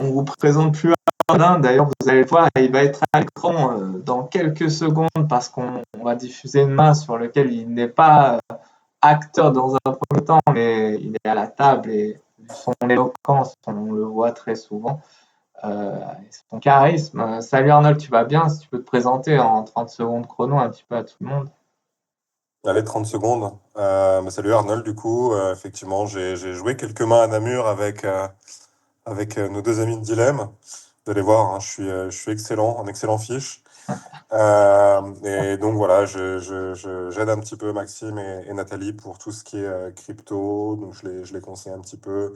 on vous présente plus Arnaud. D'ailleurs, vous allez le voir, il va être à l'écran dans quelques secondes parce qu'on va diffuser une main sur laquelle il n'est pas acteur dans un premier temps, mais il est à la table et son éloquence, on le voit très souvent, son charisme. Salut Arnold, tu vas bien? Si tu peux te présenter en 30 secondes chrono un petit peu à tout le monde. Allez, 30 secondes. Salut Arnold, du coup, effectivement, j'ai joué quelques mains à Namur avec nos deux amis de Dilemme. Vous allez voir, hein, je suis excellent, en excellent fiche. Et donc voilà, j'aide un petit peu Maxime et Nathalie pour tout ce qui est crypto. Donc je les conseille un petit peu.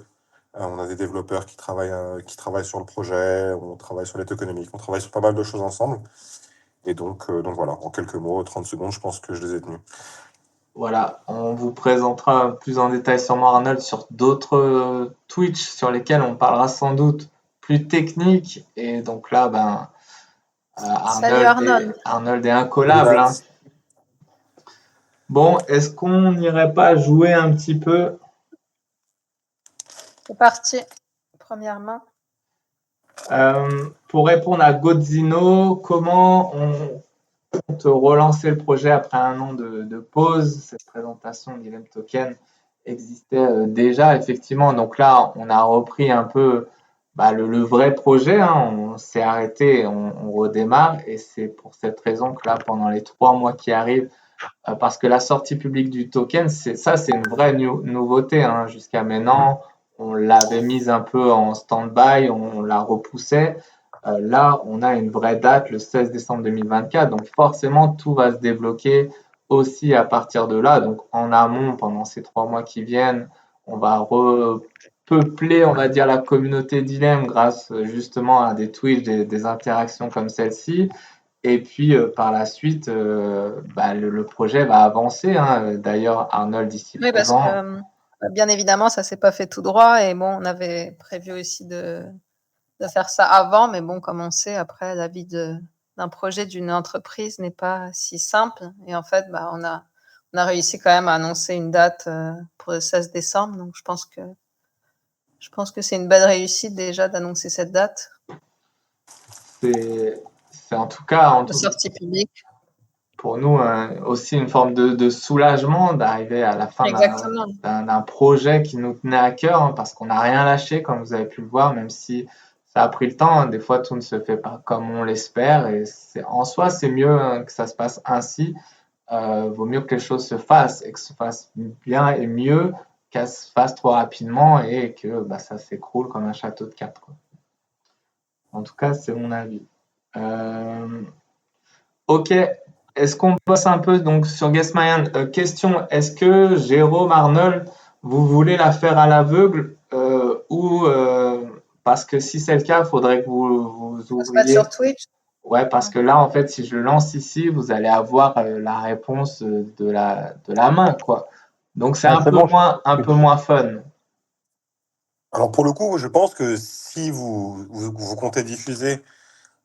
On a des développeurs qui travaillent sur le projet, on travaille sur les tokenomics, on travaille sur pas mal de choses ensemble. Et donc voilà, en quelques mots, 30 secondes, je pense que je les ai tenus. Voilà, on vous présentera plus en détail sûrement Arnold sur d'autres Twitch sur lesquels on parlera sans doute plus technique. Et donc là, Salut Arnold. Arnold est incollable. Hein. Bon, est-ce qu'on n'irait pas jouer un petit peu? C'est parti. Première main. Pour répondre à Godzino, comment on compte relancer le projet après un an de pause? Cette présentation d'Ilem Token existait déjà, effectivement. Donc là, on a repris un peu le vrai projet. Hein. On s'est arrêté, on redémarre. Et c'est pour cette raison que là, pendant les 3 mois qui arrivent, parce que la sortie publique du token, c'est une vraie nouveauté. Hein. Jusqu'à maintenant, on l'avait mise un peu en stand-by, on la repoussait. Là, on a une vraie date, le 16 décembre 2024. Donc forcément, tout va se débloquer aussi à partir de là. Donc en amont, pendant ces 3 mois qui viennent, on va repeupler, on va dire, la communauté Dilemme grâce justement à des Twitch, des interactions comme celle-ci. Et puis par la suite, le projet va avancer. Hein. D'ailleurs, Arnold ici Oui, parce présent. que bien évidemment, ça s'est pas fait tout droit. Et bon, on avait prévu aussi de faire ça avant. Mais bon, comme on sait, après, la vie d'un projet, d'une entreprise n'est pas si simple. Et en fait, on a réussi quand même à annoncer une date pour le 16 décembre. Donc, je pense que c'est une belle réussite déjà d'annoncer cette date. C'est en tout cas de sortie publique. Pour nous aussi une forme de soulagement d'arriver à la fin d'un projet qui nous tenait à cœur, hein, parce qu'on n'a rien lâché, comme vous avez pu le voir, même si ça a pris le temps. Hein. Des fois, tout ne se fait pas comme on l'espère. Et en soi, c'est mieux que ça se passe ainsi. Vaut mieux que les choses se fassent et que se fassent bien et mieux qu'elles se fassent trop rapidement et que ça s'écroule comme un château de cartes. Quoi. En tout cas, c'est mon avis. Ok, est-ce qu'on passe un peu donc sur Guess My Hand? Question, est-ce que Jérôme, Arnold, vous voulez la faire à l'aveugle ou parce que si c'est le cas, il faudrait que vous ouvriez. Sur Twitch. Ouais, parce que là, en fait, si je le lance ici, vous allez avoir la réponse de la main, quoi. Donc c'est un peu moins fun. Alors pour le coup, je pense que si vous comptez diffuser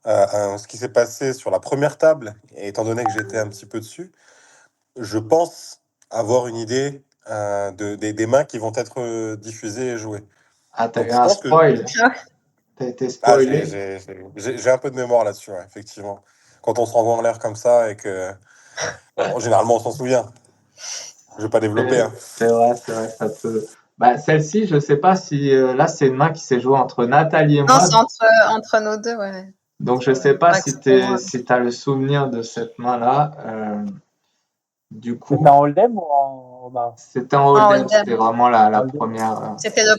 ce qui s'est passé sur la première table, et étant donné que j'étais un petit peu dessus, je pense avoir une idée des mains qui vont être diffusées et jouées. Ah, t'as Donc eu je un pense que spoil. T'as été spoilé. j'ai un peu de mémoire là-dessus, ouais, effectivement. Quand on se renvoie en l'air comme ça et que généralement on s'en souvient. Je vais pas développer. Hein. C'est vrai, ça peut. Celle-ci, je sais pas si là c'est une main qui s'est jouée entre Nathalie et moi. Non, c'est entre nos deux, ouais. Donc je sais pas si tu as le souvenir de cette main-là. Du coup. C'était en hold'em ou en main? C'était en hold'em, c'était vraiment la première. C'était le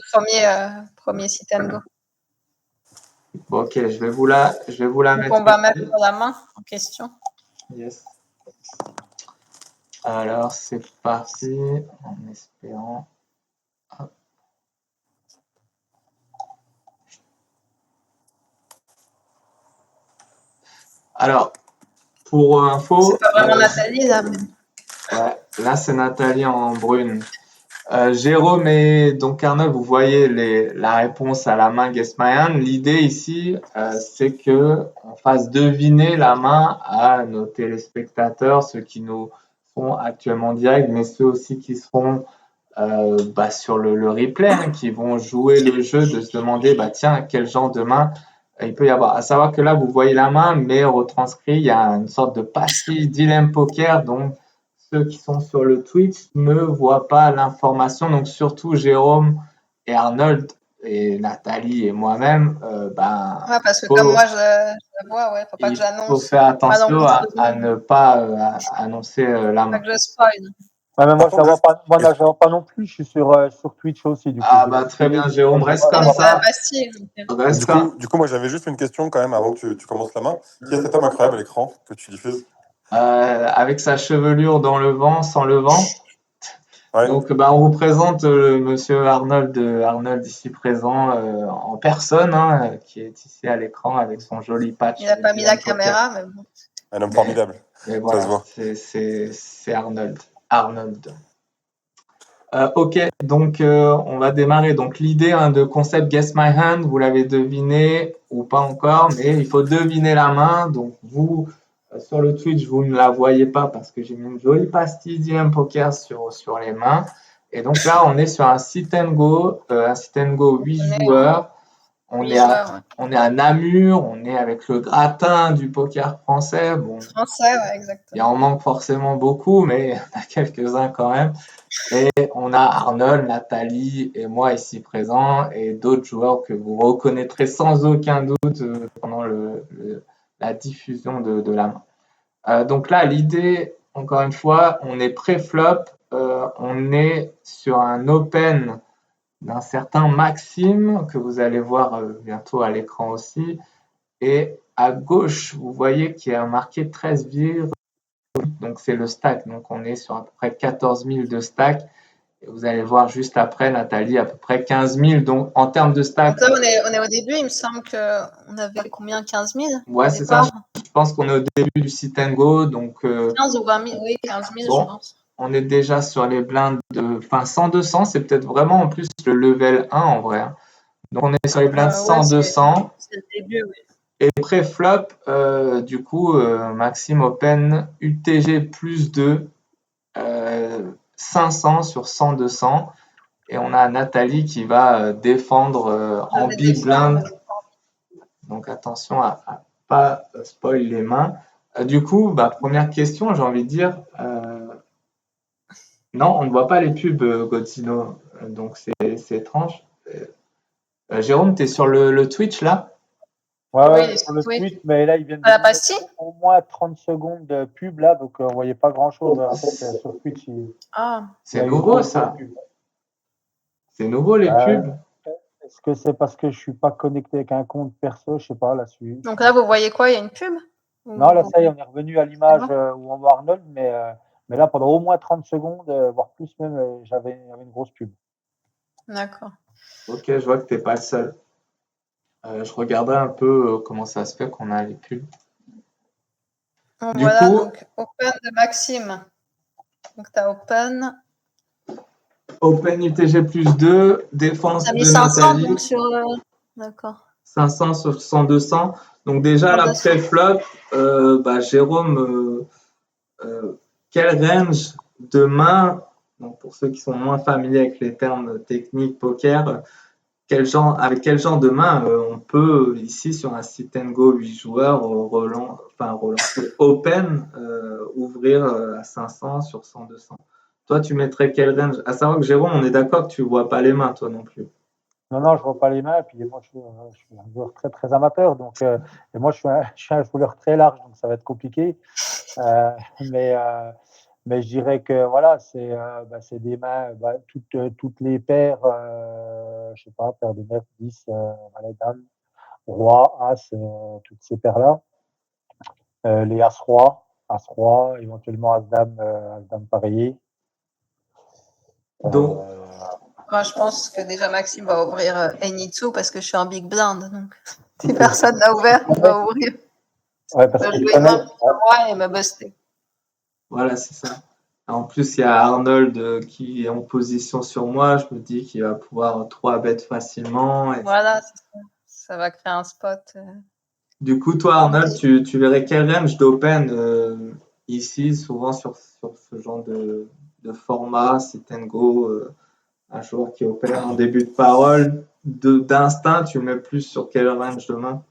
premier sit and go. Bon, ok, je vais vous la Donc mettre. On va mettre la main en question. Yes. Alors c'est parti, en espérant. Hop. Alors, pour info. C'est pas vraiment Nathalie là. Ouais, là c'est Nathalie en brune. Jérôme et donc Arnaud, vous voyez la réponse à la main Guess My Hand. L'idée ici, c'est que on fasse deviner la main à nos téléspectateurs, ceux qui nous sont actuellement en direct, mais ceux aussi qui seront sur le replay, hein, qui vont jouer le jeu de se demander, tiens, quel genre de main il peut y avoir. À savoir que là, vous voyez la main, mais retranscrit, il y a une sorte de partie dilemme poker, donc ceux qui sont sur le Twitch ne voient pas l'information. Donc surtout Jérôme et Arnold et Nathalie et moi-même, Ouais, parce que faut- comme moi, je la vois, ouais, faut pas que il faut j'annonce. faire Pas attention d'enregistrement, à ne pas annoncer la pas main. que je spoil. Ouais, mais moi, Par je la contre, vois pas, moi, là, je la vois pas non plus. Je suis sur Twitch aussi, du coup. Très bien, Jérôme, reste Elle comme est à la ça. Bastille. Donc. Reste comme, du coup, moi, j'avais juste une question quand même avant que tu commences la main. Qui est cet homme incroyable à l'écran que tu diffuses? avec sa chevelure dans le vent, sans le vent. Ouais. Donc, on vous présente monsieur Arnold ici présent en personne, hein, qui est ici à l'écran avec son joli patch. Il a pas mis la caméra, mais bon. Un homme formidable. Mais Ça se voilà, voit. c'est Arnold. Ok, donc on va démarrer. Donc l'idée de concept Guess My Hand, vous l'avez deviné ou pas encore, mais il faut deviner la main. Donc vous, sur le Twitch, vous ne la voyez pas parce que j'ai mis une jolie pastille DM Poker sur les mains. Et donc là, on est sur un sit and go 8 joueurs. On est à Namur, on est avec le gratin du poker français. Bon, Français, ouais, exactement. il en manque forcément beaucoup, mais il y en a quelques-uns quand même. Et on a Arnold, Nathalie et moi ici présents et d'autres joueurs que vous reconnaîtrez sans aucun doute pendant la diffusion de la main. Donc là, l'idée, encore une fois, on est pré-flop, on est sur un open d'un certain Maxime que vous allez voir bientôt à l'écran aussi. Et à gauche, vous voyez qu'il y a marqué 13 vires, donc c'est le stack. Donc on est sur à peu près 14 000 de stack. Et vous allez voir juste après, Nathalie, à peu près 15 000. Donc, en termes de stack. Donc là, on est au début. Il me semble qu'on avait combien? 15 000? Ouais, c'est ça. Je pense qu'on est au début du sit and go. Donc, 15 ou 20 000, oui, 15 000, je pense. On est déjà sur les blindes de 100-200. C'est peut-être vraiment en plus le level 1 en vrai. Donc, on est sur les blindes 100-200. C'est le début, oui. Et pré-flop, du coup, Maxime Open UTG plus 2, 500 sur 100-200. Et on a Nathalie qui va défendre en big blind. Donc attention à ne pas spoil les mains. Du coup, première question, j'ai envie de dire. Non, on ne voit pas les pubs Godzino, donc c'est étrange. Jérôme, tu es sur le Twitch là? Ouais, sur le Twitch, mais là, ils viennent de mettre au moins 30 secondes de pub là, donc on ne voyait pas grand-chose. En fait, sur Twitch, c'est nouveau ça. C'est nouveau les pubs. Est-ce que c'est parce que je suis pas connecté avec un compte perso? Je sais pas là-dessus. Donc là, vous voyez quoi? Il y a une pub? Non, là, ça y est, on est revenu à l'image où on voit Arnold, mais là, pendant au moins 30 secondes, voire plus même, j'avais une grosse pub. D'accord. Ok, je vois que tu n'es pas le seul. Je regarderai un peu comment ça se fait qu'on a les pubs. Du coup, donc Open de Maxime. Donc tu as Open. Open UTG plus 2, défense de 500 Nathalie. Donc sur, d'accord. 500 sur 100-200. Donc déjà, la pré-flop, Jérôme, quel range de main, donc pour ceux qui sont moins familiers avec les termes techniques poker, avec quel genre de main on peut, ici sur un sit and go 8 joueurs, relancer open, ouvrir à 500 sur 100-200. Toi, tu mettrais quel range? À savoir que Jérôme, on est d'accord que tu ne vois pas les mains, toi non plus. Non, je vois pas les mains. Et puis moi, je suis un joueur très très amateur, donc et moi, je suis un joueur très large, donc ça va être compliqué. Mais je dirais que voilà, c'est des mains, toutes les paires, je sais pas, paire de 9, 10, valet, dame, roi, as, toutes ces paires-là. Les as-roi, éventuellement as-dame pareillé. Donc, moi, je pense que déjà Maxime va ouvrir Enitsu parce que je suis en big blind. Donc, si personne n'a ouvert, on va ouvrir. Ouais, parce que je vais moi et me buster. Voilà, c'est ça. En plus, il y a Arnold qui est en position sur moi. Je me dis qu'il va pouvoir 3 bet facilement. Voilà, ça va créer un spot. Du coup, toi, Arnold, tu verrais quel range d'open ici, souvent sur ce genre de format, sit and go un joueur qui opère en début de parole, d'instinct, tu le mets plus sur quel range de main?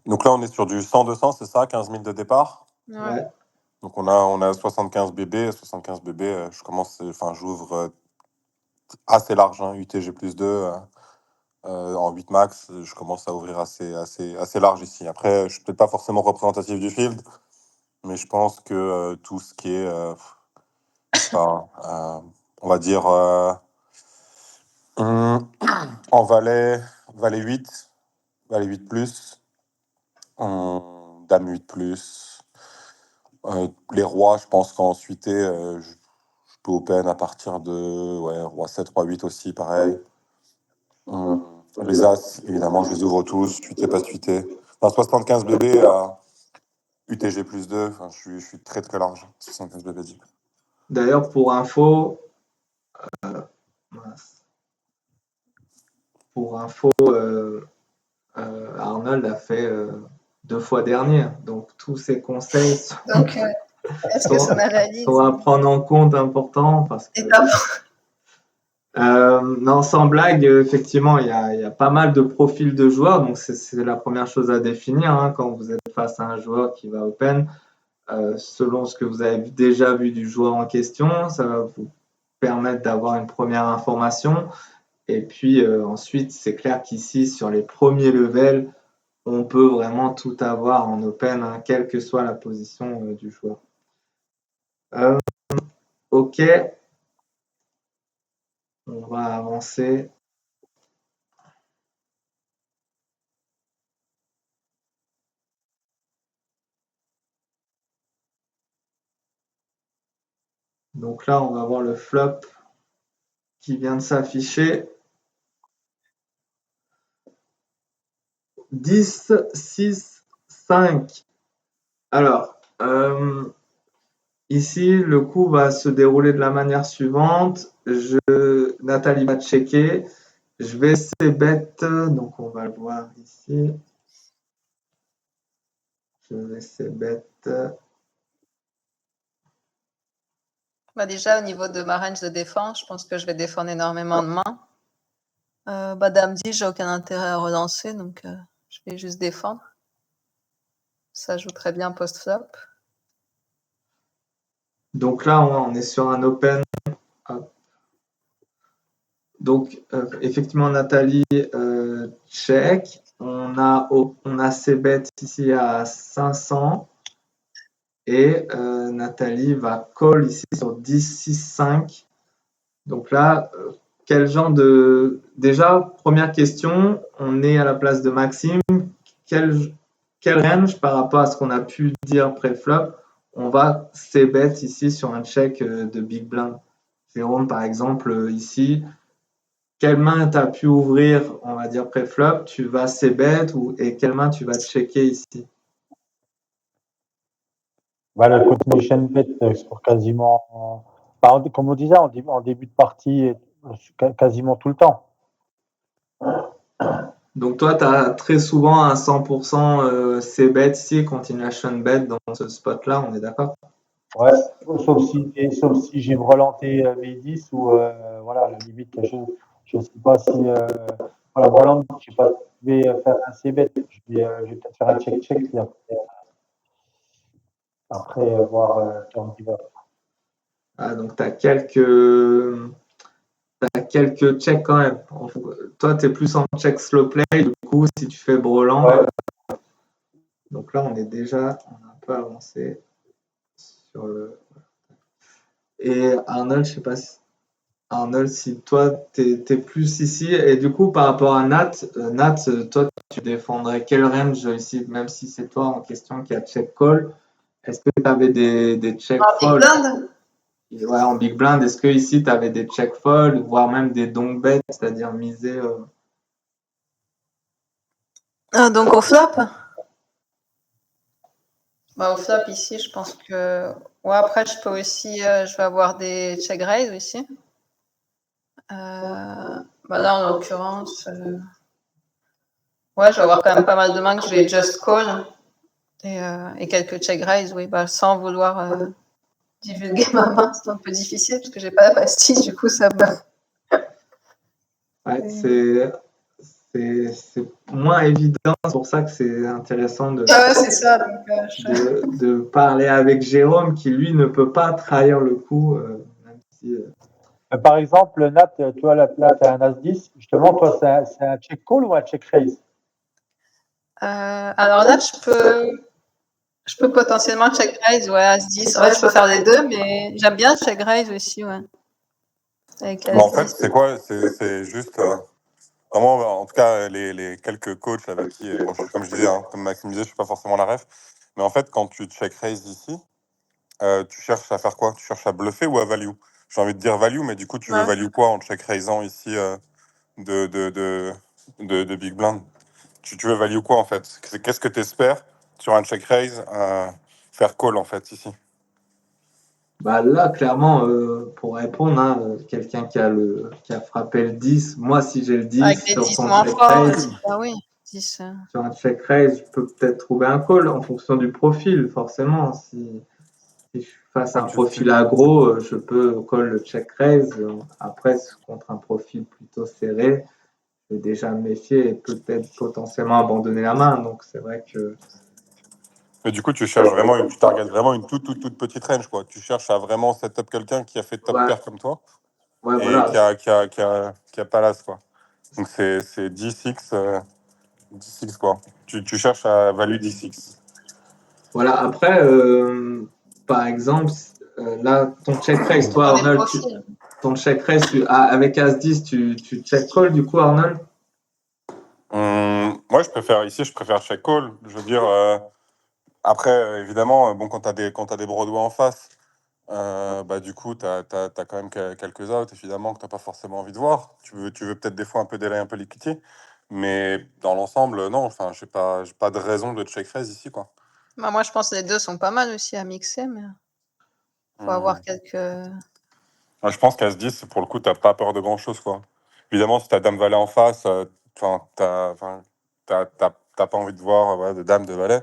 Donc là, on est sur du 100-200, c'est ça, 15 000 de départ. Ouais. Donc on a 75 BB. 75 BB, j'ouvre assez large, hein, UTG plus 2. En 8 max, je commence à ouvrir assez large ici. Après, je suis peut-être pas forcément représentatif du field, mais je pense que tout ce qui est, on va dire, en valet 8, valet 8 plus, dame 8 plus, les rois, je pense qu'en suité, je peux open à partir de roi 7, roi 8 aussi, pareil. Les as, évidemment, je les ouvre tous, suité, pas suité. Enfin, 75 BB à UTG plus 2, enfin, je suis très très large, 75 BB deep. D'ailleurs, pour info, Arnold a fait 2 fois dernier, donc tous ses conseils Donc, est-ce que son analyse sont à prendre en compte important parce que est pas non, sans blague, effectivement, il y a pas mal de profils de joueurs, donc c'est la première chose à définir hein, quand vous êtes face à un joueur qui va open. Selon ce que vous avez déjà vu du joueur en question, ça va vous permettre d'avoir une première information. Et puis ensuite, c'est clair qu'ici, sur les premiers levels, on peut vraiment tout avoir en open, hein, quelle que soit la position du joueur. Ok, on va avancer. Donc là, on va voir le flop qui vient de s'afficher. 10, 6, 5. Alors, ici, le coup va se dérouler de la manière suivante. Nathalie va checker. Je vais c-bet, donc on va le voir ici. Je vais c-bet. Bah déjà, au niveau de ma range de défense, je pense que je vais défendre énormément de mains. Dame 10, j'ai aucun intérêt à relancer, donc je vais juste défendre. Ça joue très bien post-flop. Donc là, on est sur un open. Donc, effectivement, Nathalie check. On a c-bet ici à 500. Et Nathalie va call ici sur 10, 6, 5. Donc là, quel genre de... Déjà, première question, on est à la place de Maxime. Quel range par rapport à ce qu'on a pu dire pré-flop, on va c-bet ici sur un check de big blind. Jérôme, par exemple, ici, quelle main tu as pu ouvrir, on va dire pré-flop, tu vas c-bet et quelle main tu vas checker ici? Le continuation bet sur quasiment, comme on disait, en début de partie, quasiment tout le temps. Donc toi, tu as très souvent un 100% c-bet ici, continuation bet dans ce spot-là, on est d'accord? Ouais, sauf si j'ai relanté mes 10 ou voilà, la limite, je ne sais pas si Roland, je sais pas, je vais faire un c-bet, je vais peut-être faire un check-check puis après voir turn giver. Ah, donc tu as quelques checks quand même. Toi, tu es plus en check slow play, du coup, si tu fais brelan. Ouais. Donc là, on a un peu avancé sur le. Et Arnold, je sais pas si. Arnold, si toi, tu es plus ici, et du coup, par rapport à Nat, toi, tu défendrais quel range ici, même si c'est toi en question qui a check call, est-ce que tu avais des check fold? Ouais, en big blind, est-ce que ici tu avais des check fold, voire même des donk bet, c'est-à-dire miser Donc au flop au flop ici, je pense que. Ouais, après, je peux aussi. Je vais avoir des check raise ici. Là, en l'occurrence. Ouais, je vais avoir quand même pas mal de mains que je vais just call. Et quelques check raise, oui, sans vouloir divulguer ma main, c'est un peu difficile parce que j'ai pas la pastille, du coup, ça me c'est moins évident. C'est pour ça que c'est intéressant Ah ouais, c'est ça. Donc, de parler avec Jérôme qui, lui, ne peut pas trahir le coup. Même si, Par exemple, Nat, toi, là, tu as un As-10. Justement, toi, c'est un check call ou un check raise? alors là, je peux potentiellement check raise, ouais, As-10. Ouais, je peux faire les deux, mais j'aime bien check raise aussi, ouais. Avec En fait, As-10. c'est quoi? C'est juste. Vraiment, en tout cas, les quelques coachs avec qui, bon, comme je disais, hein, comme Maxime disait, je suis pas forcément la ref. Mais en fait, quand tu check raise ici, tu cherches à faire quoi? Tu cherches à bluffer ou à value? J'ai envie de dire value, mais du coup, tu veux Ouais. value quoi en check raisant ici de, de, de, de Big Blind? Tu veux value quoi en fait? Qu'est-ce que tu espères sur un check raise faire call en fait ici? bah là, clairement, pour répondre, hein, quelqu'un qui a frappé le 10, moi, si j'ai le Avec 10 des sur 10 son moins check forts raise, aussi. Ah oui, 10. sur un check raise, je peux peut-être trouver un call en fonction du profil, forcément. Si je suis face à un profil aggro, je peux call le check raise. Après, contre un profil plutôt serré, je vais déjà me méfier et peut-être potentiellement abandonner la main. Donc, c'est vrai que. Mais du coup, tu cherches vraiment, tu targetes vraiment une toute petite range quoi. Tu cherches à vraiment setup quelqu'un qui a fait top Ouais, pair comme toi ouais, et voilà. qui a pas l'as quoi. Donc c'est 10x, 10x quoi. Tu cherches à value 10x. Voilà, après, par exemple, là, ton check raise, toi, Dans des Arnold, profils. ton check raise, avec As-10, tu check call du coup, Arnold? Moi, je préfère check call. Je veux dire, après, évidemment, bon, quand t'as des Broadway en face, bah, du coup, t'as quand même quelques outs, évidemment, que t'as pas forcément envie de voir. Tu veux peut-être des fois un peu délayer un peu l'équité. Mais dans l'ensemble, non, enfin, j'ai pas de raison de check raise ici, quoi. Bah, moi, je pense que les deux sont pas mal aussi à mixer, mais faut Hum. avoir quelques. Moi, je pense qu'à ce 10, pour le coup, t'as pas peur de grand-chose, quoi. Évidemment, si t'as Dame Valet en face, t'as pas envie de voir ouais, de Dame, de Valet.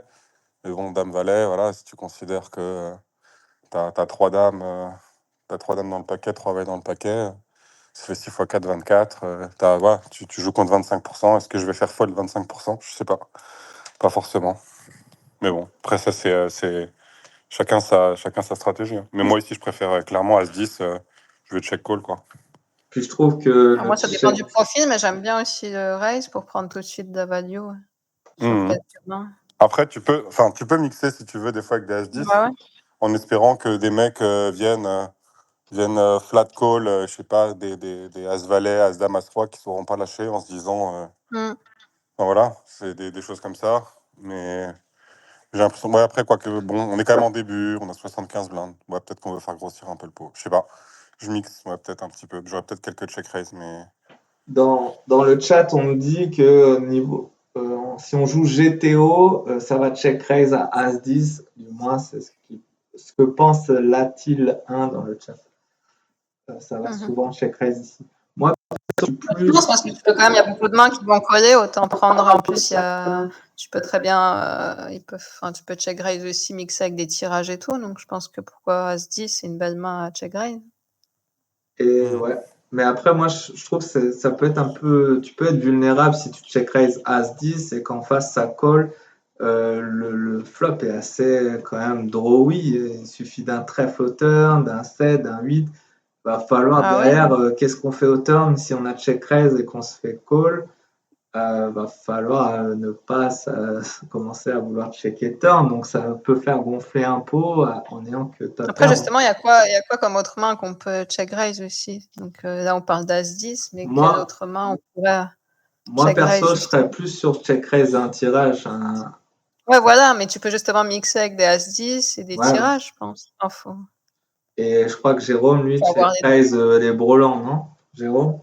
Mais bon, Dame Valet, voilà, si tu considères que t'as t'as trois dames dans le paquet, trois valets dans le paquet, ça fait 6 x 4, 24. Ouais, tu joues contre 25%. Est-ce que je vais faire fold 25%? Je sais pas. Pas forcément. Mais bon, après, ça, c'est chacun sa stratégie, hein. Mais moi, ici, je préfère clairement As-10. Je veux check call, quoi. Puis je trouve que Alors moi, ça dépend du profil, mais j'aime bien aussi le raise pour prendre tout de suite de la value sur Mhm. quelques mains. Après, tu peux mixer si tu veux des fois avec des As-10 Bah ouais. en espérant que des mecs viennent flat call, je sais pas, des As-Valet, As-Dame, As-Roi qui ne sauront pas lâcher en se disant, Mm. enfin, voilà, c'est des choses comme ça. Mais j'ai l'impression, ouais, après, quoique, bon, on est quand même en début, on a 75 blindes. Ouais, peut-être qu'on va faire grossir un peu le pot. Je sais pas. Je mixe, ouais, peut-être un petit peu. J'aurais peut-être quelques check raise, mais. dans le chat, on nous dit que si on joue GTO, ça va check raise à As-10. Du moins, c'est ce que pense Latil 1 dans le chat. Ça va souvent check raise ici. Moi, je suis plus. Je pense parce que tu peux quand même, il y a beaucoup de mains qui vont coller, autant prendre. En plus, tu peux très bien, tu peux check raise aussi, mixer avec des tirages et tout. Donc, je pense que pourquoi As-10, c'est une belle main à check raise. Et ouais. Mais après, moi, je trouve que ça peut être un peu. Tu peux être vulnérable si tu check raise As-10 et qu'en face ça colle. Le flop est assez quand même drawy. Il suffit d'un trèfle au turn, d'un 7, d'un 8. Va falloir Ah ouais. derrière, qu'est-ce qu'on fait au turn si on a check raise et qu'on se fait call? Va falloir ne pas commencer à vouloir checker turn. Donc ça peut faire gonfler un pot en ayant que top Après, pair. justement, il y a quoi comme autre main qu'on peut check raise aussi? Donc là, on parle d'As-10, mais quelle Moi, autre main on pourrait moi check perso, raise je serais justement? plus sur check raise un tirage. Ouais, voilà, mais tu peux justement mixer avec des As-10 et des Ouais. tirages, je pense. Enfin, Et je crois que Jérôme, lui, faut check avoir les deux. raise les Brolans, non? Jérôme?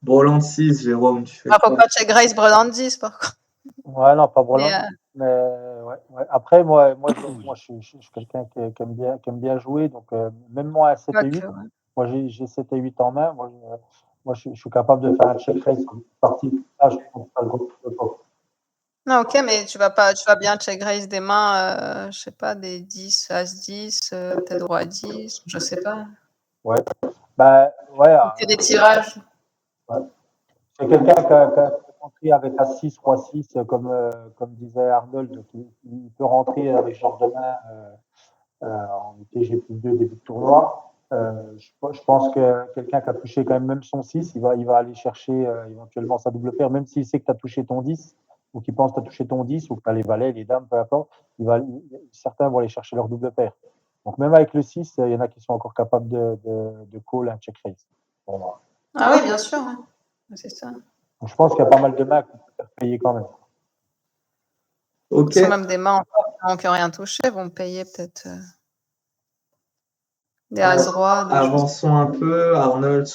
Broland 6, Jérôme, tu fais Ah, faut quoi? pas check raise Breland 10, par contre. Ouais, non, pas Mais, Broland. Mais ouais. Après, moi je suis quelqu'un qui aime bien jouer. Donc, même moi à 7 et 8, ouais. moi j'ai 7 et 8 en main. Je suis capable de faire un check raise sur une partie. Ah, je pense pas le gros. Non, ok, mais tu vas bien check raise des mains, je sais pas, des 10, As-10, peut-être Roi 10, je sais pas. Ouais. Bah, ouais. Ou que des tirages. C'est quelqu'un qui a rentré avec As-6, Roi-6, comme disait Arnold, donc il peut rentrer avec genre de main en TG+2 début de tournoi. Je pense que quelqu'un qui a touché quand même son 6, il va aller chercher éventuellement sa double paire, même s'il sait que tu as touché ton 10, ou qu'il pense que tu as touché ton 10, ou que tu as les valets, les dames, peu importe, certains vont aller chercher leur double paire. Donc même avec le 6, il y en a qui sont encore capables de call un check raise. Pour moi. Ah oui, bien sûr. Ouais. C'est ça. Donc, je pense qu'il y a pas mal de mains qui peuvent faire payer quand même. Ok. Même des mains encore qui n'ont rien touché vont payer peut-être des As-Roi. Avançons un peu. Arnold,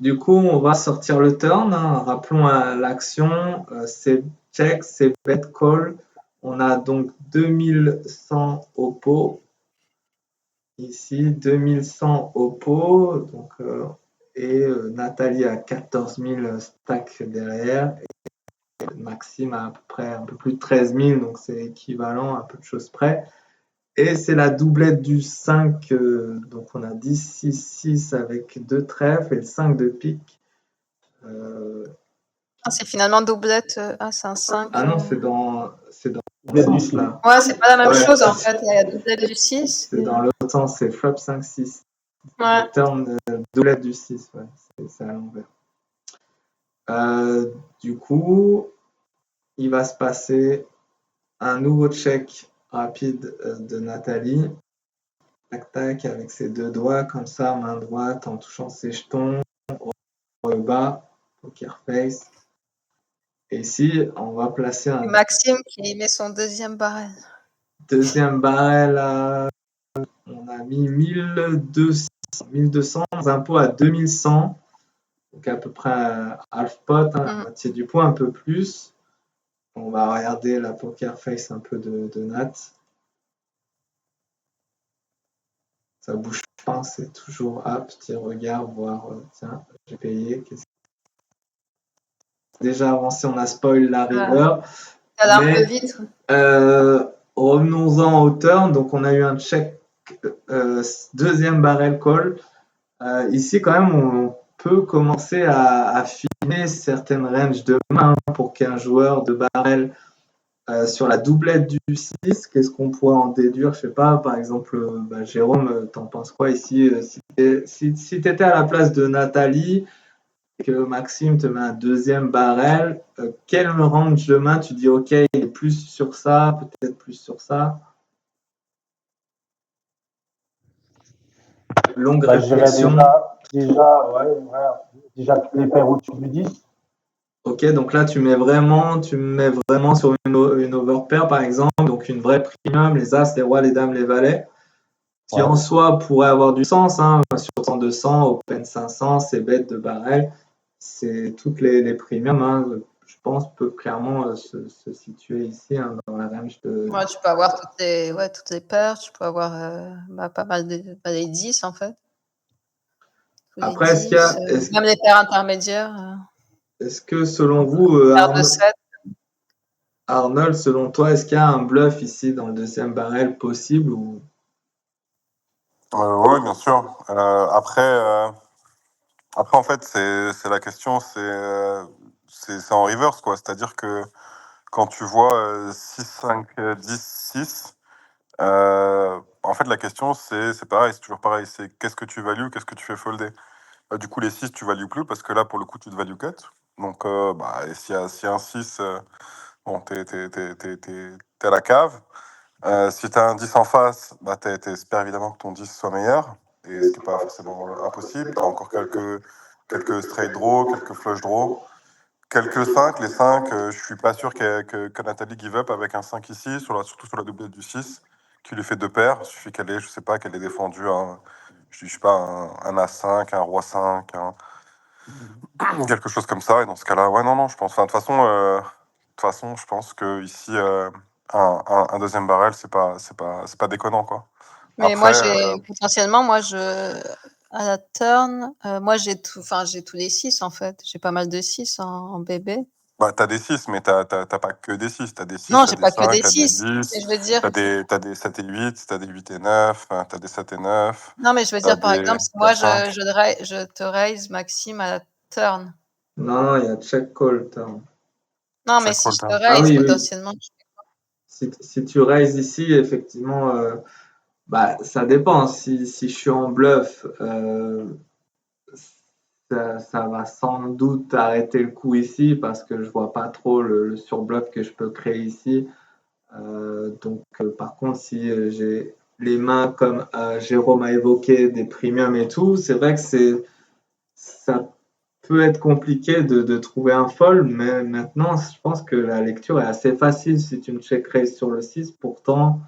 du coup, on va sortir le turn. Hein. Rappelons l'action. C'est check, c'est bet call. On a donc 2100 au pot. Ici, 2100 au pot. Donc, Nathalie a 14 000 stacks derrière. Et Maxime a à peu près un peu plus de 13 000. Donc, c'est équivalent à peu de choses près. Et c'est la doublette du 5, donc on a 10, 6, 6 avec 2 trèfles et le 5 de pique. C'est finalement doublette. C'est un 5. Ah non, c'est dans le sens là. Ouais, c'est pas la même chose en fait. Il y a doublette du 6. C'est dans l'autre sens, c'est flop 5, 6. Ouais. Turn doublette du 6, ouais, c'est à l'envers. Du coup, il va se passer un nouveau check rapide de Nathalie. Tac tac, avec ses deux doigts, comme ça, main droite, en touchant ses jetons, au bas, poker face. Et ici, on va placer un Maxime qui met son deuxième barrel. Deuxième barrel, on a mis 1200 dans un pot à 2100. Donc à peu près half pot, la moitié du pot, un peu plus. On va regarder la poker face un peu de Nat. Ça bouge pas, c'est toujours petit regard, voir, tiens, j'ai payé. Déjà avancé, on a spoil la river. Ça va un peu vite. Revenons-en au turn. Donc on a eu un check, deuxième barrel call. Ici, quand même, on peut commencer à affiner certaines ranges de main pour qu'un joueur de barrel sur la doublette du 6, qu'est-ce qu'on pourrait en déduire? Je sais pas, par exemple, Jérôme, t'en penses quoi ici? Si tu étais à la place de Nathalie, que Maxime te met un deuxième barrel, quel range de main tu dis, ok, il est plus sur ça, peut-être plus sur ça? Longue réflexion. Déjà tous les paires au-dessus du 10. Ok, donc là tu me mets vraiment sur une overpair par exemple, donc une vraie premium, les As, les Rois, les Dames, les Valets, qui en soi pourrait avoir du sens, hein, sur 100, 200, Open 500, c'est bête de barrel, c'est toutes les premiums, hein, je pense, peuvent clairement se situer ici, hein, dans la range de... Ouais, tu peux avoir toutes les paires, tu peux avoir pas mal des 10 en fait. Après, est-ce qu'il y a... même les paires intermédiaires. Est-ce que selon vous, Arnold, selon toi, est-ce qu'il y a un bluff ici dans le deuxième barrel possible ou... Oui, bien sûr. Après, en fait, c'est la question, c'est en reverse, quoi. C'est-à-dire que quand tu vois 6, 5, 10, 6, en fait, la question, c'est pareil, c'est toujours pareil. C'est qu'est-ce que tu values, qu'est-ce que tu fais folder. Du coup, les 6, tu values plus parce que là, pour le coup, tu te value cut. Donc, et s'il y a un 6, bon, t'es à la cave. Si tu as un 10 en face, t'espères évidemment que ton 10 soit meilleur, et ce qui n'est pas forcément impossible. Tu as encore quelques straight draw, quelques flush draw, quelques 5. Les 5, je suis pas sûr que Nathalie give up avec un 5 ici, surtout sur la doublette du 6, qui lui fait deux paires. Il suffit qu'elle ait, je sais pas, qu'elle ait défendu je sais pas, un A5, un Roi 5, quelque chose comme ça. Et dans ce cas-là, ouais, non, je pense. Enfin, de toute façon, je pense que ici, un deuxième barrel, c'est pas déconnant, quoi. Mais après, potentiellement, à la turn, j'ai tous les 6 en fait. J'ai pas mal de 6 en bébé. Bah, t'as des 6, mais t'as pas que des 6. T'as des 6, Non, t'as j'ai des pas que 5, des t'as des 6. Mais 10, je veux dire, t'as des 7 et 8, t'as des 8 et 9, t'as des 7 et 9, non, mais je veux t'as dire, par exemple, si t'as moi 5. je te raise Maxime à la turn. Non, il y a check call turn. Non, mais Check si call je te turn. Ah raise, oui, oui. potentiellement. Si tu raises ici, effectivement, bah, ça dépend. Si je suis en bluff, ça va sans doute arrêter le coup ici parce que je vois pas trop le surbluff que je peux créer ici. Donc, par contre, si j'ai les mains comme Jérôme a évoqué, des premiums et tout, c'est vrai que ça peut être compliqué de trouver un fold, mais maintenant, je pense que la lecture est assez facile si tu me check raise sur le 6. Pourtant,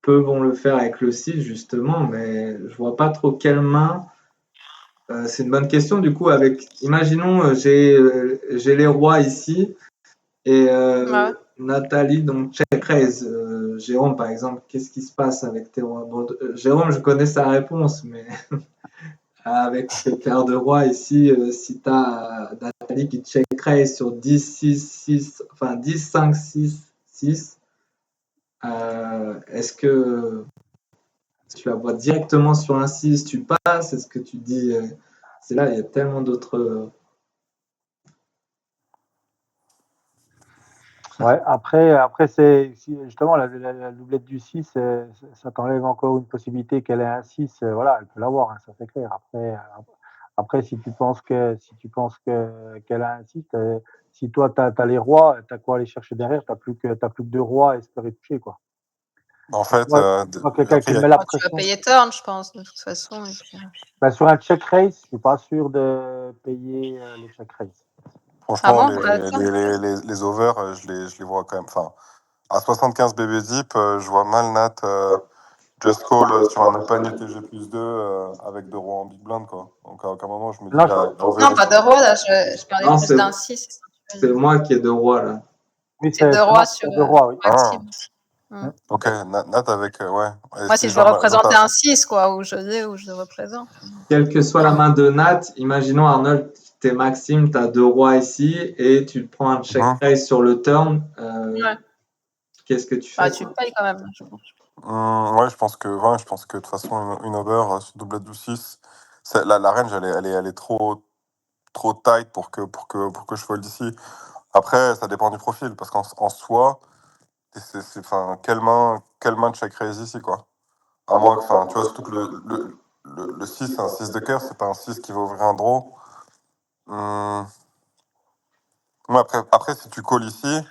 peu vont le faire avec le 6, justement, mais je vois pas trop quelle main. C'est une bonne question. Du coup, imaginons, j'ai les rois ici et Ouais. Nathalie, donc check raise. Jérôme, par exemple, qu'est-ce qui se passe avec tes rois? Bon, Jérôme, je connais sa réponse, mais avec tes paires de rois ici, si tu as Nathalie qui check raise sur 10, 6, 6, enfin 10, 5, 6, 6, est-ce que tu la vois directement sur un 6, tu passes? Est-ce que tu dis. C'est là, il y a tellement d'autres. Ouais, après c'est justement la doublette du 6, ça t'enlève encore une possibilité qu'elle ait un 6. Voilà, elle peut l'avoir, hein, ça c'est clair. Après, si tu penses qu'elle a un 6, si toi tu as les rois, tu as quoi aller chercher derrière, t'as plus que deux rois à espérer toucher, quoi. En Donc, fait, moi, quelqu'un après, qui me met la Tu vas pression. payer turn, je pense, de toute façon. Et puis, Ben, sur un check raise, je suis pas sûr de payer le check raise. Ah franchement, bon? Attends. les overs, je les vois quand même. Enfin, à 75 BB zip, je vois mal Nat just call sur un open UTG plus 2 avec 2 rois en big blind, quoi. Donc à aucun moment, je me dis, Non, il va Non, ouvrir. pas de roi, là, je parlais Non, plus d'un 6. c'est moi qui ai deux rois là. oui, C'est deux c'est rois Nat qui sur a deux rois, oui. Ah, Maxime. Hmm. ok, Nat avec, ouais. Et Moi, si si je je veux vois représenter un 6, quoi, où je l'ai, où je le représente. Quelle que soit la main de Nat, imaginons Arnold, t'es Maxime, tu as deux rois ici et tu prends un check Mhm. raise sur le turn. Ouais. Qu'est-ce que tu Bah, fais tu quoi? payes quand même, je pense. Ouais, je pense que de toute façon, une over sur doublette du 6, la range, elle est trop tight pour que je fold ici. Après, ça dépend du profil, parce en soi, enfin, quelle main de check raise ici, quoi. À moins que, enfin, tu vois, surtout que le 6, c'est un 6 de cœur, c'est pas un 6 qui va ouvrir un draw. Ouais, après, si tu calls ici,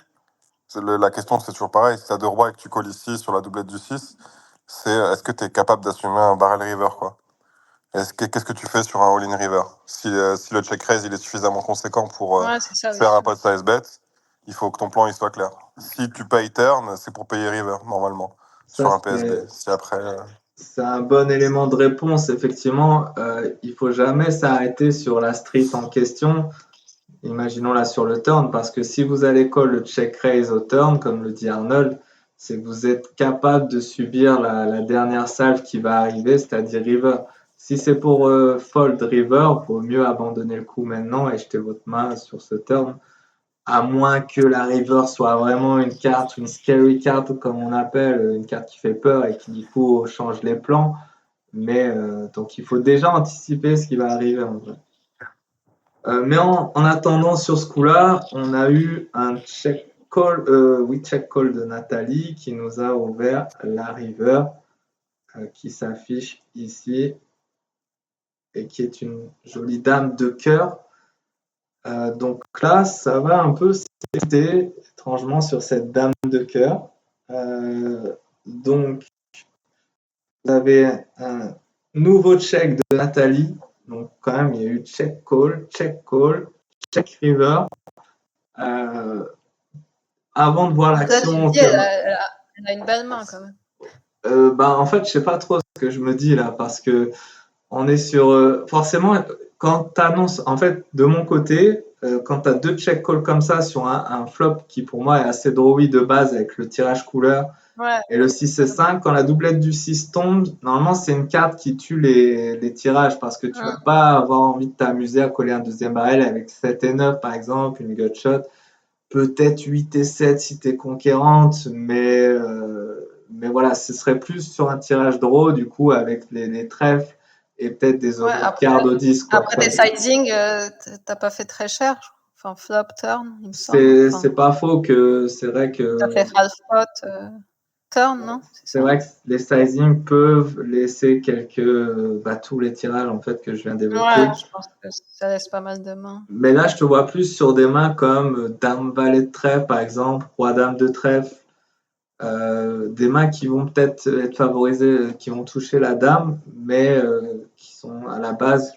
la question c'est toujours pareil. Si tu as deux rois et que tu calls ici sur la doublette du 6, c'est est-ce que tu es capable d'assumer un barrel river, quoi. Qu'est-ce que tu fais sur un all-in river? Si le check raise il est suffisamment conséquent pour Ouais, c'est ça faire aussi. un pot size bet, il faut que ton plan il soit clair. Si tu payes turn, c'est pour payer river, normalement, Ça, sur un PSB. Si après. c'est un bon élément de réponse. Effectivement, il faut jamais s'arrêter sur la street en question. Imaginons là sur le turn, parce que si vous allez call le check raise au turn, comme le dit Arnold, c'est que vous êtes capable de subir la dernière salve qui va arriver, c'est-à-dire river. Si c'est pour fold river, vaut mieux abandonner le coup maintenant et jeter votre main sur ce turn, à moins que la river soit vraiment une carte, une scary card comme on appelle, une carte qui fait peur et qui du coup change les plans. Mais donc il faut déjà anticiper ce qui va arriver en vrai. Mais en attendant, sur ce coup-là, on a eu un check call, check call de Nathalie qui nous a ouvert la river qui s'affiche ici et qui est une jolie dame de cœur. Donc là, ça va un peu s'écouter étrangement sur cette dame de cœur. Donc, vous avez un nouveau check de Nathalie. Donc, quand même, il y a eu check, check river. Avant de voir Là, tu te l'action dis, que. elle a une belle main quand même. En fait, je sais pas trop ce que je me dis là, parce que on est sur. Forcément, quand tu annonces. En fait, de mon côté, quand tu as deux check calls comme ça sur un flop qui pour moi est assez drawy de base avec le tirage couleur Ouais. et le 6 et 5, quand la doublette du 6 tombe, normalement c'est une carte qui tue les tirages parce que tu vas pas avoir envie de t'amuser à coller un deuxième barrel avec 7 et 9 par exemple, une gutshot. peut-être 8 et 7 si tu es conquérante, mais voilà, ce serait plus sur un tirage draw, du coup, avec les trèfles et peut-être des Ouais, cartes au 10. Quoi. après des sizing, t'as pas fait très cher. Enfin, flop, turn, il me semble. Enfin, C'est pas faux que c'est vrai t'as que fait half pot, turn, non? c'est vrai que les sizing peuvent laisser tous les tirages en fait que je viens d'évoquer. Ouais, je pense que ça laisse pas mal de mains. Mais là, je te vois plus sur des mains comme Dame Valet de trèfle, par exemple, Roi Dame de trèfle. Des mains qui vont peut-être être favorisées, qui vont toucher la dame, mais qui sont à la base.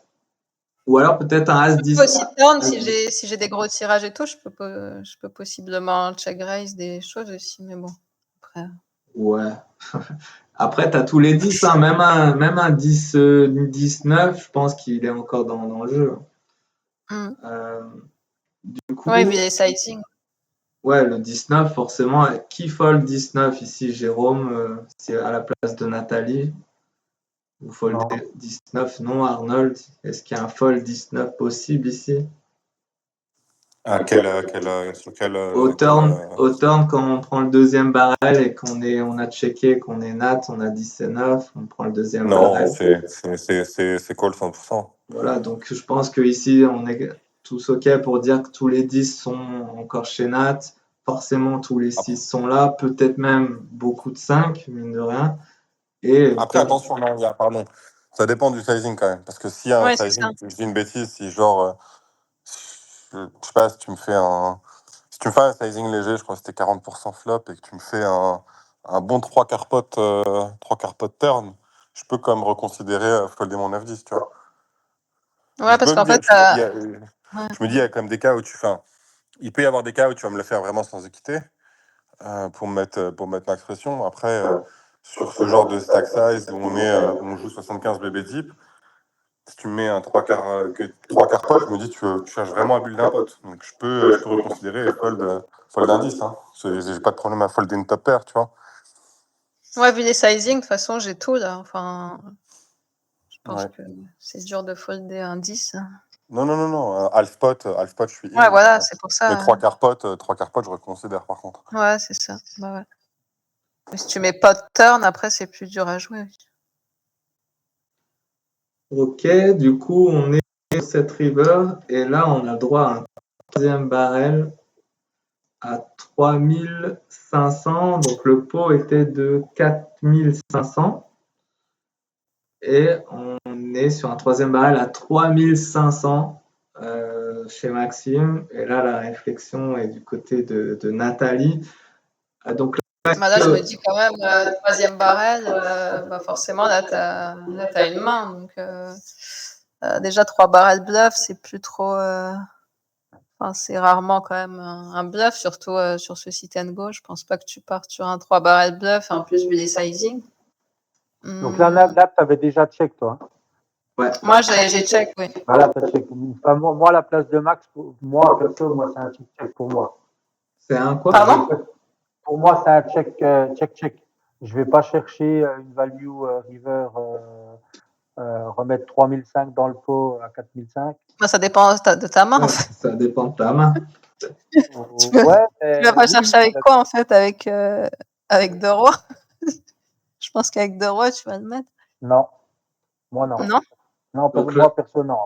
Ou alors peut-être un As-10. Aussi turn, si j'ai des gros tirages et tout, je peux possiblement check raise des choses aussi, mais bon. Après. Ouais. Après, tu as tous les 10, hein. Même un 10, 10-9, je pense qu'il est encore dans le jeu. Du coup, ouais, mais les sizing. ouais, le 19, forcément. Qui fold 19 ici, Jérôme, c'est à la place de Nathalie? Vous foldez 19, non, Arnold? Est-ce qu'il y a un fold 19 possible ici? Sur quel, Au turn, quand on prend le deuxième barrel et on a checké qu'on est nat, on a 10 et 9, on prend le deuxième barrel. c'est call 100%. Voilà, donc je pense qu'ici, on est tous OK pour dire que tous les 10 sont encore chez nat. Forcément, tous les 6 sont là, peut-être même beaucoup de 5, mine de rien. Et Après, attention, non, pardon. Ça dépend du sizing quand même. Parce que s'il y a un sizing, je dis une bêtise, si genre, je sais pas, si tu me fais un sizing léger, je crois que c'était 40% flop, et que tu me fais un bon 3 quarts pot turn, je peux quand même reconsidérer folder mon F10, tu vois. Ouais, parce qu'en fait, je me dis, il y a quand même des cas où il peut y avoir des cas où tu vas me le faire vraiment sans équité, pour mettre max pression. Après, sur ce genre de stack size où on joue 75 bébé deep, si tu me mets un 3 quarts pot, je me dis, tu cherches vraiment à build d'un pote. Donc je peux reconsidérer et fold un 10. Hein. J'ai pas de problème à folder une top pair, tu vois. Ouais, vu les sizing, de toute façon, j'ai tout là. Enfin, je pense que c'est dur de folder un 10. Non. Half pot, je suis in. Ouais, voilà, c'est pour ça. Mais 3 quarts pot, je reconsidère par contre. Ouais, c'est ça. Bah ouais. Mais si tu mets pot turn, après, c'est plus dur à jouer. Ok, du coup, on est sur cette river et là, on a droit à un troisième barrel à 3500. Donc, le pot était de 4500 et on est sur un troisième barrel à 3500 chez Maxime. Et là, la réflexion est du côté de Nathalie. Donc, là, je me dis quand même, troisième barrel, forcément, là, t'as une main. Donc, déjà, 3 barrels bluff, c'est plus trop. Enfin, c'est rarement quand même un bluff, surtout sur ce sit and go. Je pense pas que tu partes sur un 3 barrel bluff, en plus vu les sizing. Donc là, tu avais déjà check, toi. Ouais. Moi, j'ai check, oui. Voilà, tu as check. Enfin, moi, à la place de Max, moi, c'est un check pour moi. C'est un quoi? Pardon? Pour moi, c'est un check. Je vais pas chercher une value river, remettre 3005 dans le pot à 4005. Ça dépend de ta main. Ouais, ça dépend de ta main. Tu vas pas chercher avec quoi, en fait? Avec 2 rois? Je pense qu'avec 2 rois, tu vas le mettre. Non. Moi, non. Non? Non, moi, perso, non.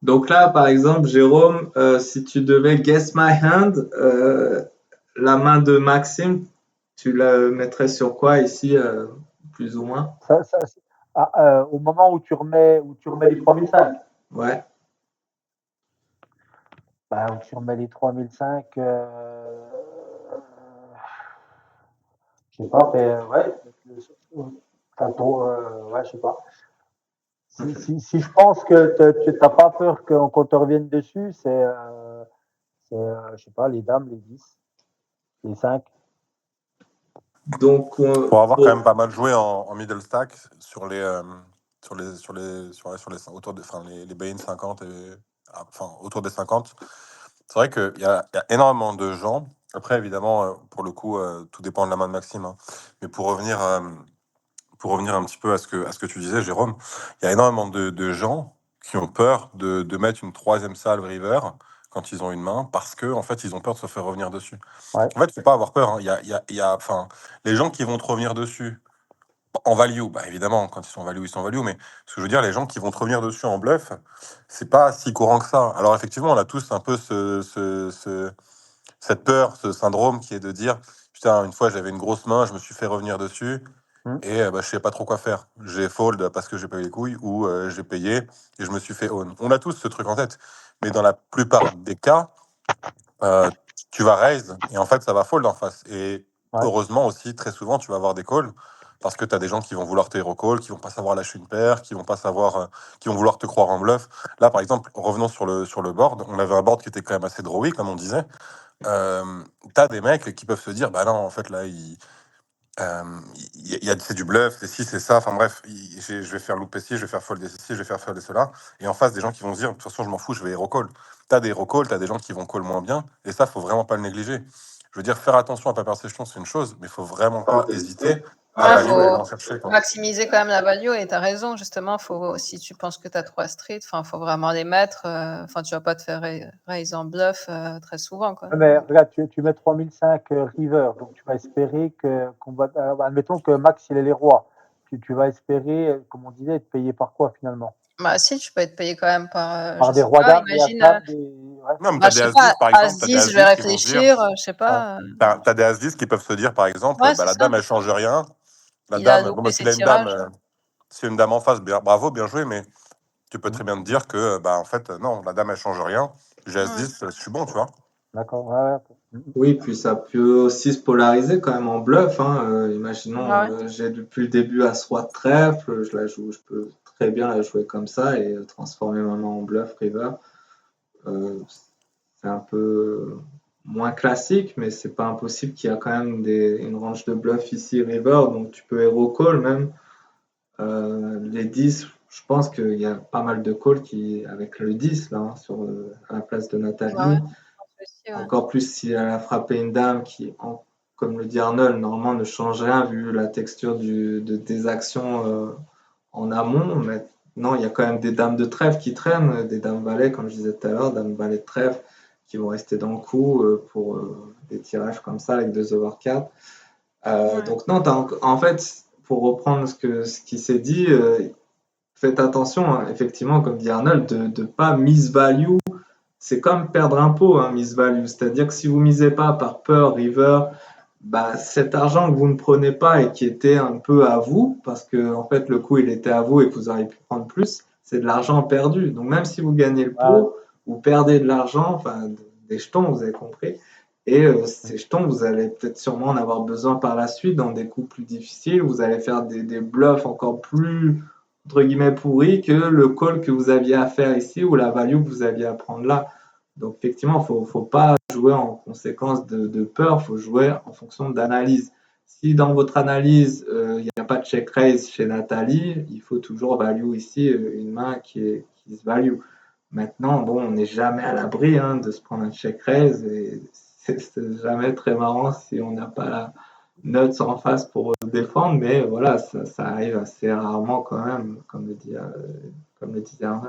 Donc là, par exemple, Jérôme, si tu devais guess my hand, la main de Maxime, tu la mettrais sur quoi ici, plus ou moins? Au moment où tu remets les 3005. Ouais. Où tu remets les 3005, je sais pas, ouais, je sais pas. Si je pense que tu n'as pas peur qu'on te revienne dessus, je sais pas, les dames, les 10, les 5. Donc, pour avoir quand même pas mal joué en middle stack sur les autour de, les buy-in 50 autour des 50. C'est vrai qu'il y a énormément de gens. Après, évidemment, pour le coup, tout dépend de la main de Maxime. Hein. Mais pour revenir un petit peu à ce que tu disais, Jérôme, il y a énormément de gens qui ont peur de mettre une troisième salve river quand ils ont une main, parce que en fait, ils ont peur de se faire revenir dessus. Ouais. En fait, faut pas avoir peur, hein. Enfin, les gens qui vont te revenir dessus en value, bah évidemment, quand ils sont en value, ils sont en value, mais ce que je veux dire, les gens qui vont te revenir dessus en bluff, c'est pas si courant que ça. Alors effectivement, on a tous un peu cette peur, ce syndrome qui est de dire, putain, une fois j'avais une grosse main, je me suis fait revenir dessus, Mm. et bah, je sais pas trop quoi faire. J'ai fold parce que j'ai pas eu les couilles, ou j'ai payé et je me suis fait own. On a tous ce truc en tête, mais dans la plupart des cas, euh, tu vas raise et en fait ça va fold en face. Et Ouais. heureusement aussi, très souvent, tu vas avoir des calls parce que tu as des gens qui vont vouloir te hero call, qui vont pas savoir lâcher une paire, qui vont pas savoir, qui vont vouloir te croire en bluff. Là, par exemple, revenons sur le board. On avait un board qui était quand même assez drawy, comme on disait. T'as des mecs qui peuvent se dire, bah non, en fait là, c'est du bluff, c'est ci, c'est ça. Enfin bref, je vais faire louper ci, je vais faire folder ceci, je vais faire folder cela. Et en face, des gens qui vont se dire, de toute façon, je m'en fous, je vais hero call. T'as des hero call, t'as des gens qui vont call moins bien. Et ça, faut vraiment pas le négliger. Je veux dire, faire attention à pas perdre ses jetons, c'est une chose, mais faut vraiment pas hésiter à Ouais, value et aller en faut chercher, quoi. maximiser quand même la value et tu as raison, justement, si tu penses que tu as 3 streets, faut vraiment les mettre. Tu vas pas te faire raise en bluff très souvent, quoi. Ouais, mais regarde, tu mets 3005 river, donc tu vas espérer qu'on va. Admettons que Max il est les rois. Tu vas espérer, comme on disait, être payé par quoi finalement? Bah si, tu peux être payé quand même par, Par je des sais rois pas, dames, des as imagine, dames, des. Ouais. Non, mais bah, t'as je des sais pas, As-10, par exemple, t'as des As-10, je vais As-10 qui vont se dire, réfléchir, je sais pas. t'as des As-10 qui peuvent se dire, par exemple, Ouais, bah c'est la ça. dame, elle change rien. La Il a dame, bon, bah, loupé s'il ses a une dame, tirages. c'est une dame en face, bien, bravo, bien joué, mais tu peux Mm. très bien te dire que, bah, en fait, non, la dame, elle change rien. J'ai Ouais. As-10, je suis bon, tu vois. D'accord. Ouais, ouais. Oui, puis ça peut aussi se polariser quand même en bluff, hein. Imaginons, Ouais. j'ai depuis le début As-Roi de trèfle, je peux très bien la jouer comme ça et transformer ma main en bluff river. Euh, c'est un peu moins classique, mais c'est pas impossible qu'il y a quand même une range de bluff ici river, donc tu peux hero call même. Les 10, je pense qu'il y a pas mal de calls avec le 10 là, hein, à la place de Ouais, Nathalie. aussi, ouais. Encore plus si elle a frappé une dame comme le dit Arnold, normalement ne change rien vu la texture des actions en amont. Maintenant, il y a quand même des dames de trèfle qui traînent, des dames valets, comme je disais tout à l'heure, dames valets de trèfle qui vont rester dans le coup pour des tirages comme ça avec 2 over 4. Ouais. Donc non, en fait, pour reprendre ce qui s'est dit, faites attention, hein, effectivement, comme dit Arnold, de ne pas misvalue. C'est comme perdre un pot, hein, misvalue. C'est-à-dire que si vous misez pas par peur, river, bah, cet argent que vous ne prenez pas et qui était un peu à vous, parce que en fait le coup il était à vous et que vous auriez pu prendre plus, c'est de l'argent perdu. Donc même si vous gagnez le pot, vous perdez de l'argent, enfin des jetons, vous avez compris. Et ces jetons, vous allez peut-être sûrement en avoir besoin par la suite dans des coups plus difficiles. Vous allez faire des bluffs encore plus entre guillemets pourris que le call que vous aviez à faire ici ou la value que vous aviez à prendre là. Donc effectivement, faut pas jouer en conséquence de peur, il faut jouer en fonction d'analyse. Si dans votre analyse, il n'y a pas de check raise chez Nathalie, il faut toujours value ici une main qui se value. Maintenant, bon, on n'est jamais à l'abri hein, de se prendre un check raise et c'est jamais très marrant si on n'a pas la nuts en face pour défendre, mais voilà, ça arrive assez rarement quand même, comme le disait Arnaud.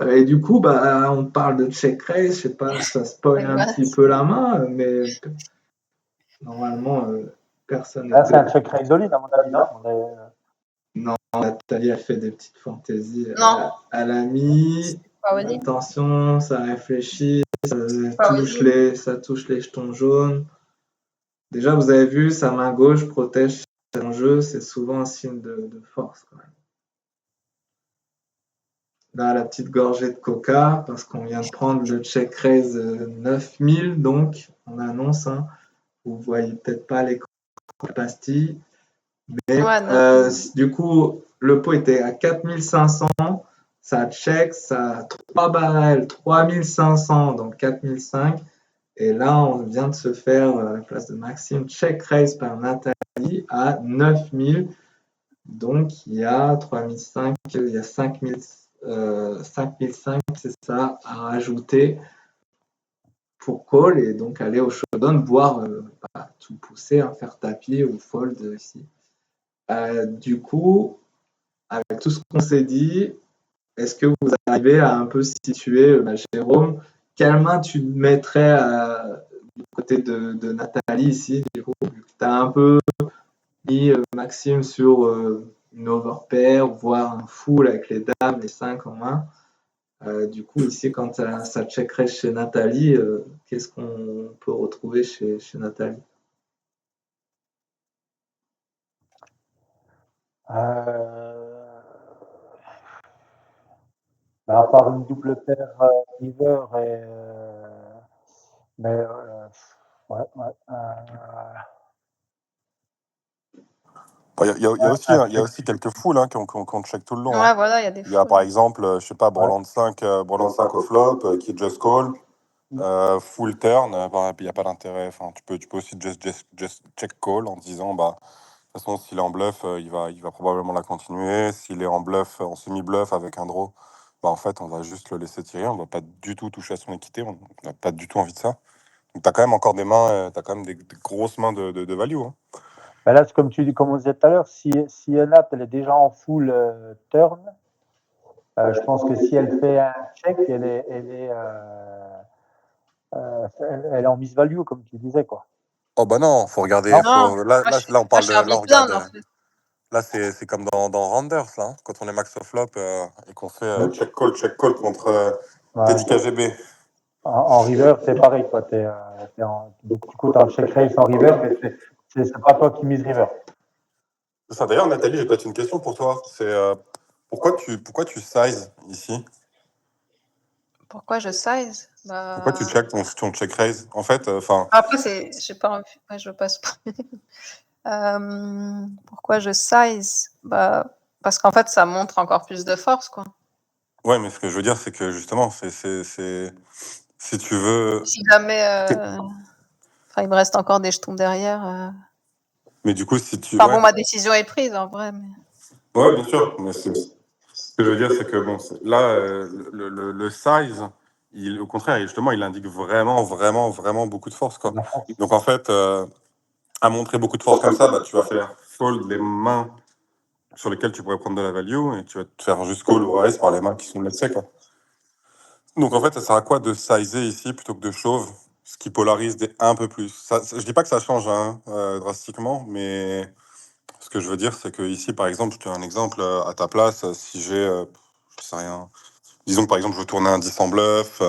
Et du coup, bah, on parle de check raise, je sais pas, ça spoil un Voilà. petit peu la main, mais normalement, personne Là, c'est n'était. un check raise solide, à mon avis, non? Non, Nathalie, elle fait des petites fantaisies. Non, Elle a mis. pas Oli. Attention, ça réfléchit, Pas Oli. ça touche les jetons jaunes. Déjà, vous avez vu, sa main gauche protège son jeu, c'est souvent un signe de force quand même. Là, la petite gorgée de coca, parce qu'on vient de prendre le check raise 9000, donc on annonce, hein, vous ne voyez peut-être pas l'écran de la pastille, mais Ouais, non. du coup, le pot était à 4500, ça check, ça a 3 barrels, 3500, donc 4005, et là, on vient de se faire, à la place de Maxime, check raise par Nathalie à 9000. Donc, il y a 3005, il y a 5005, c'est ça, à rajouter pour call et donc aller au showdown, voire tout pousser, hein, faire tapis ou fold ici. Du coup, avec tout ce qu'on s'est dit, est-ce que vous arrivez à un peu situer Jérôme quelle main tu mettrais du côté de Nathalie ici, du coup, vu que tu as un peu mis Maxime sur une overpair, voire un full avec les dames, les 5 en main. Du coup, ici, quand ça checkerait chez Nathalie, qu'est-ce qu'on peut retrouver chez Nathalie? À part une double paire river mais ouais, Il y a aussi, il y a aussi quelques foules hein, qu'on check tout le long. Ouais, Hein. voilà, il y a des Il y a foules. par exemple, je sais pas, Borland 5 au flop, qui est just call, full turn, il n'y a pas d'intérêt. Enfin, tu peux aussi just check call en te disant, bah, de toute façon, s'il est en bluff, il va probablement la continuer. S'il est en bluff, en semi-bluff avec un draw, bah, en fait, on va juste le laisser tirer. On va pas du tout toucher à son équité. On n'a pas du tout envie de ça. Donc, tu as quand même encore des mains, tu as quand même des grosses mains de value. Hein. Ben là, comme on disait tout à l'heure, si Nat elle est déjà en full turn, je pense que si elle fait un check, elle est en miss value, comme tu disais, quoi. Oh bah non, faut regarder. Non Non, Là, on parle je suis de. un Là, on big regarde. blind, en fait. Là, c'est comme dans Rounders, là, hein, quand on est max of flop et qu'on fait check call contre Teddy ouais. KGB. En river, c'est pareil, quoi. Donc, du coup, tu as un check raise en river, mais c'est pas toi qui mise river. C'est ça. D'ailleurs, Nathalie, j'ai peut-être une question pour toi. C'est pourquoi tu size ici? Pourquoi je size? Pourquoi tu check ton check raise? En fait, enfin. Après, j'ai pas envie. Ouais, je passe pas. Pourquoi je size? Parce qu'en fait, ça montre encore plus de force, quoi. Ouais, mais ce que je veux dire, c'est que justement, si tu veux. Si jamais, il me reste encore des jetons derrière. Mais du coup, si tu. Enfin Ouais, bon, ma décision est prise en vrai. Mais... ouais, bien sûr. Mais ce que je veux dire, c'est que bon, là, le size, au contraire, justement, il indique vraiment, vraiment, vraiment beaucoup de force, quoi. Donc en fait, à montrer beaucoup de force comme ça, bah, tu vas faire fold les mains sur lesquelles tu pourrais prendre de la value et tu vas te faire juste call ou raise par les mains qui sont let's quoi. Donc en fait, ça sert à quoi de sizer ici plutôt que de shove, ce qui polarise un peu plus. Je dis pas que ça change hein, drastiquement, mais ce que je veux dire, c'est que ici, par exemple, je te donne un exemple à ta place, si j'ai, je sais rien, disons que par exemple, je veux tourner un 10 en bluff,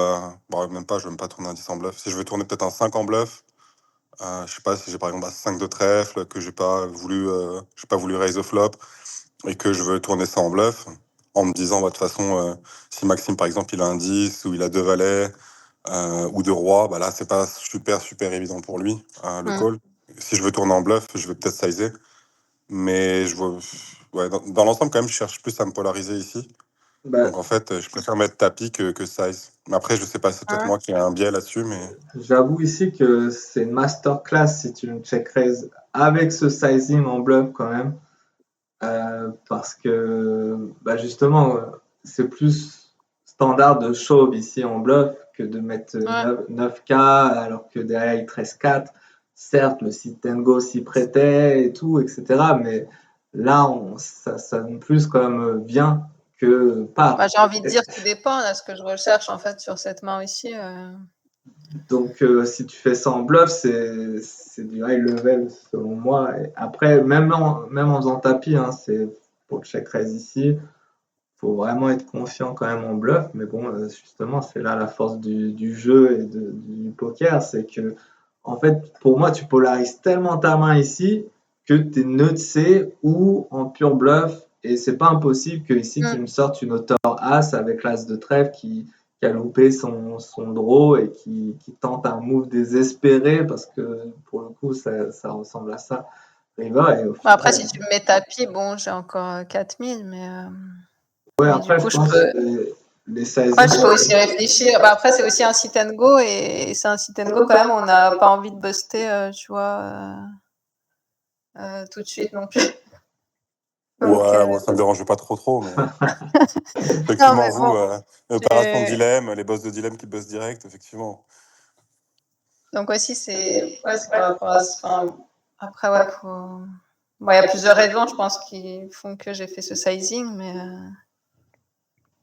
bon, même pas, je veux même pas tourner un 10 en bluff. Si je veux tourner peut-être un 5 en bluff, je sais pas si j'ai par exemple un 5 de trèfle, que j'ai pas voulu raise the flop, et que je veux tourner ça en bluff, en me disant, bah, de toute façon, si Maxime, par exemple, il a un 10 ou il a 2 valets ou 2 rois, bah là, c'est pas super, super évident pour lui, le call. Si je veux tourner en bluff, je vais peut-être sizer. Mais je vois, ouais, dans l'ensemble, quand même, je cherche plus à me polariser ici. Bah, Donc, en fait, je préfère mettre tapis que size. Mais après, je sais pas, c'est peut-être moi qui ai un biais là-dessus, mais... j'avoue ici que c'est une masterclass si tu me check raise avec ce sizing en bluff quand même. Parce que bah justement, c'est plus standard de shove ici en bluff que de mettre 9K alors que derrière il te reste 4. Certes, le sit and go s'y prêtait et tout, etc. Mais là, ça sonne plus comme bien que pas. j'ai envie de dire tout dépend de ce que je recherche en fait sur cette main ici. Donc, si tu fais ça en bluff, c'est du high level selon moi. Et après, même en faisant tapis, hein, c'est pour le check raise ici, faut vraiment être confiant quand même en bluff. Mais bon, justement, c'est là la force du jeu et du poker, c'est que, en fait, pour moi, tu polarises tellement ta main ici que tu es neutré ou en pur bluff. Et c'est pas impossible que ici tu me sortes une hauteur as avec l'as de trèfle qui a loupé son draw et qui tente un move désespéré parce que pour le coup, ça ressemble à ça. River, et au final, Après, si tu me mets tapis, bon, j'ai encore 4000, mais. ouais, Mais après, du coup, je pense que les sizing. Après, je peux aussi réfléchir. Après, c'est aussi un sit and go et c'est un sit and go quand même. On n'a pas envie de buster, tu vois, tout de suite non plus. Donc, Ouais, ça me dérange pas trop, mais non, effectivement, mais vous, bon. opération de dilemme, les boss de dilemme qui bossent direct, effectivement. Donc aussi, c'est par rapport à ça. Enfin, après, ouais, il y a plusieurs raisons, je pense, qui font que j'ai fait ce sizing, mais.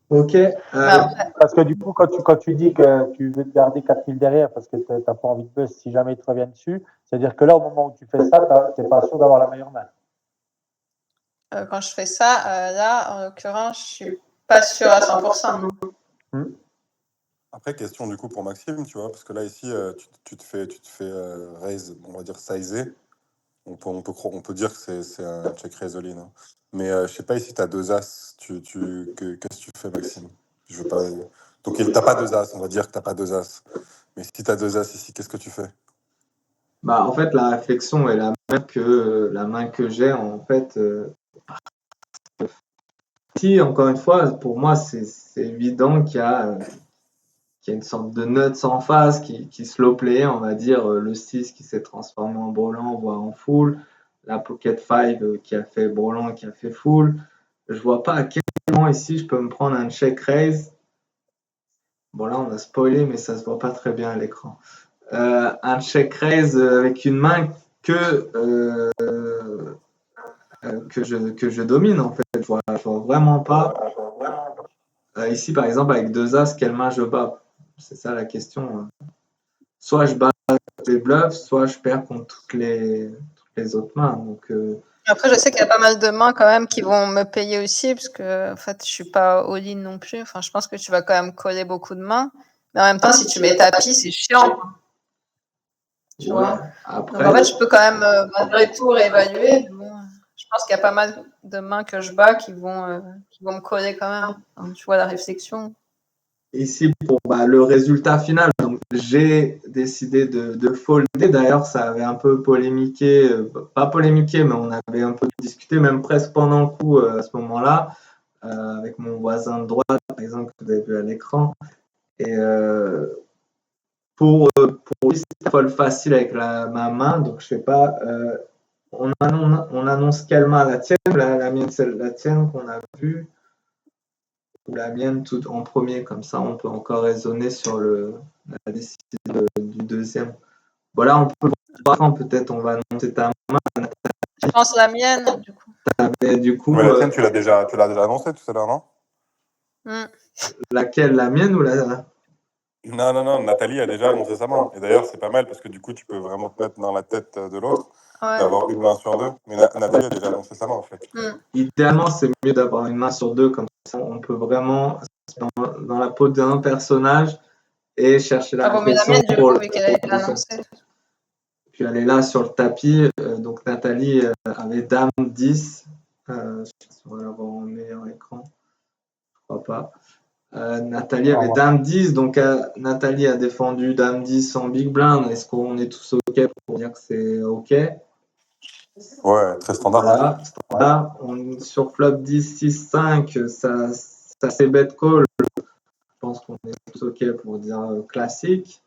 Ok. Mais après, Parce que du coup, quand tu dis que tu veux te garder 4000 derrière parce que tu n'as pas envie de buzz si jamais ils te reviennent dessus, c'est-à-dire que là, au moment où tu fais ça, tu n'es pas sûr d'avoir la meilleure main. quand je fais ça, là, en l'occurrence, je suis pas sûre à 100%. Après, question du coup pour Maxime, tu vois, parce que là, ici, tu te fais raise, on va dire sizer. On peut dire que c'est un check raise all-in, hein. Mais je sais pas, ici, tu as deux as. Qu'est-ce que tu fais, Maxime? Je veux pas. Donc, t'as pas deux as, on va dire que t'as pas deux as. Mais si tu as deux as ici, qu'est-ce que tu fais? Bah, en fait, la réflexion est la main que j'ai. En fait, si, encore une fois, pour moi, c'est évident qu'il y a une sorte de nuts en face qui slow play, on va dire le 6 qui s'est transformé en brelan, voire en full, la pocket 5 qui a fait brelan, qui a fait full. Je vois pas à quel moment ici je peux me prendre un check raise. Bon, là, on a spoilé, mais ça se voit pas très bien à l'écran. Un check raise avec une main que je domine, en fait. Je vois vraiment pas. Ici, par exemple, avec deux as, quelle main je bats? C'est ça la question. Soit je bats les bluffs, soit je perds contre toutes les autres mains. Donc, Après, je sais qu'il y a pas mal de mains quand même qui vont me payer aussi, parce que en fait, je suis pas all-in non plus. Enfin, je pense que tu vas quand même coller beaucoup de mains. Mais en même temps, si tu mets tapis, c'est chiant. Tu ouais. vois. Donc Après, en fait, je peux quand même malgré tout réévaluer. Mais bon, je pense qu'il y a pas mal de mains que je bats qui vont me coller quand même. Enfin, tu vois la réflexion. ici, pour le résultat final, donc j'ai décidé de folder. D'ailleurs, ça avait un peu polémiqué, pas polémiqué, mais on avait un peu discuté, même presque pendant le coup à ce moment-là, avec mon voisin de droite, par exemple, que vous avez vu à l'écran. Et pour lui, c'est fold facile avec ma main, donc je sais pas. On annonce quelle main, la tienne, la mienne, c'est la tienne qu'on a vue, ou la mienne tout en premier, comme ça on peut encore raisonner sur la décision du deuxième. Voilà, on peut voir, peut-être on va annoncer ta main. Je pense la mienne, du coup. Mais du coup, Mais la tienne, tu l'as déjà annoncé tout à l'heure, non? laquelle, la mienne ou la. Non, non, non, Nathalie a déjà annoncé sa main. Et d'ailleurs, c'est pas mal parce que du coup, tu peux vraiment te mettre dans la tête de l'autre, Ouais. d'avoir une main sur deux. Mais Nathalie a déjà annoncé sa main, en fait. Idéalement, c'est mieux d'avoir une main sur deux, comme ça on peut vraiment dans la peau d'un personnage et chercher la vaut mieux la réflexion mienne, du pour coup, vu qu'elle a été annoncée. Puis elle est là sur le tapis. Donc Nathalie avait Dame 10. Je sais pas si on va l'avoir en meilleur écran. Je crois pas. Nathalie avait Dame 10. Donc Nathalie a défendu Dame 10 en Big Blind. Est-ce qu'on est tous OK pour dire que c'est OK? Ouais, très standard. Voilà, standard. Sur flop 10, 6, 5, ça c'est bet call. Je pense qu'on est tous OK pour dire classique.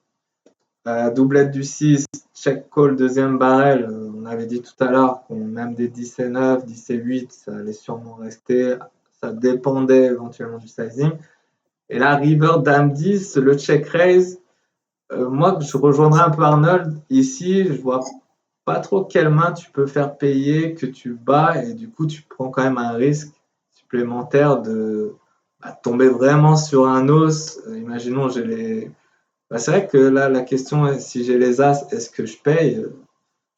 Doublette du 6, check call, deuxième barrel. On avait dit tout à l'heure qu'on même des 10 et 9, 10 et 8, ça allait sûrement rester. Ça dépendait éventuellement du sizing. Et là, river, dame 10, le check raise. Moi, je rejoindrai un peu Arnold. Ici, je vois pas trop quelle main tu peux faire payer que tu bats et du coup, tu prends quand même un risque supplémentaire de tomber vraiment sur un os. Imaginons, j'ai les. C'est vrai que là, la question est si j'ai les as, est-ce que je paye?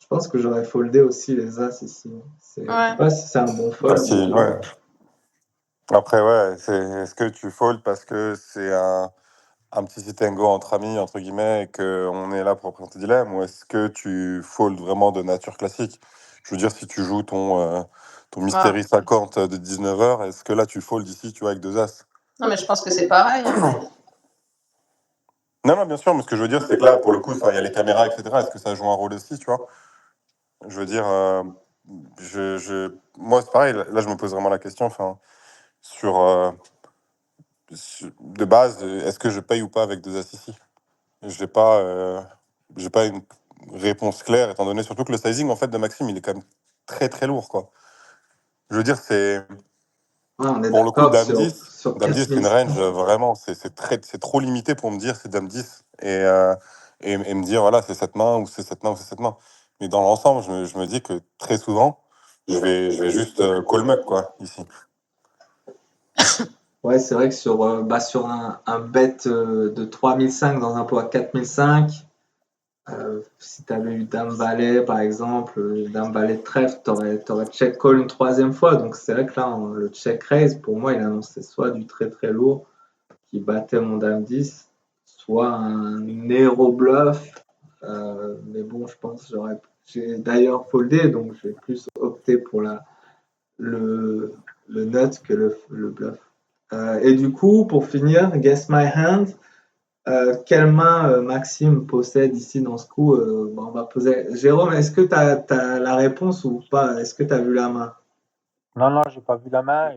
Je pense que j'aurais foldé aussi les as ici. Je sais pas si c'est un bon fold. Ouais. Après, ouais, est-ce que tu fold parce que c'est un petit sit and go entre amis, entre guillemets, et qu'on est là pour représenter dilemme, ou est-ce que tu fold vraiment de nature classique? Je veux dire, si tu joues ton Mystery 50 de 19h, est-ce que là tu fold ici, tu vois, avec deux as? Non, mais je pense que c'est pareil. Non, non, bien sûr, mais ce que je veux dire, c'est que là, pour le coup, il y a les caméras, etc. Est-ce que ça joue un rôle aussi, tu vois? Je veux dire, moi, c'est pareil, là, je me pose vraiment la question, sur, de base, est-ce que je paye ou pas avec deux as ici? J'ai pas une réponse claire, étant donné surtout que le sizing, en fait, de Maxime, il est quand même très, très lourd, quoi. Je veux dire, c'est... On est Pour le coup, d'accord Dame sur 10, Dame 10, c'est une 4000. range, vraiment, c'est trop limité pour me dire c'est Dame 10 et me dire, voilà, c'est cette main ou c'est cette main ou c'est cette main. Mais dans l'ensemble, je me dis que très souvent, je vais juste call muck, quoi, ici. Ouais, c'est vrai que sur un bet de 3005 dans un pot à 4005, si tu avais eu Dame Valet par exemple, Dame Valet de trèfle, t'aurais check call une troisième fois. Donc c'est vrai que là, le check raise, pour moi, il annonçait soit du très très lourd qui battait mon Dame 10, soit un héros bluff. Mais bon, je pense que j'ai d'ailleurs foldé, donc je vais plus opter pour le, le nut que le bluff. Et du coup, pour finir, guess my hand. Quelle main Maxime possède ici dans ce coup? On va poser. Jérôme, est-ce que tu as la réponse ou pas? Est-ce que tu as vu la main? Non, j'ai pas vu la main.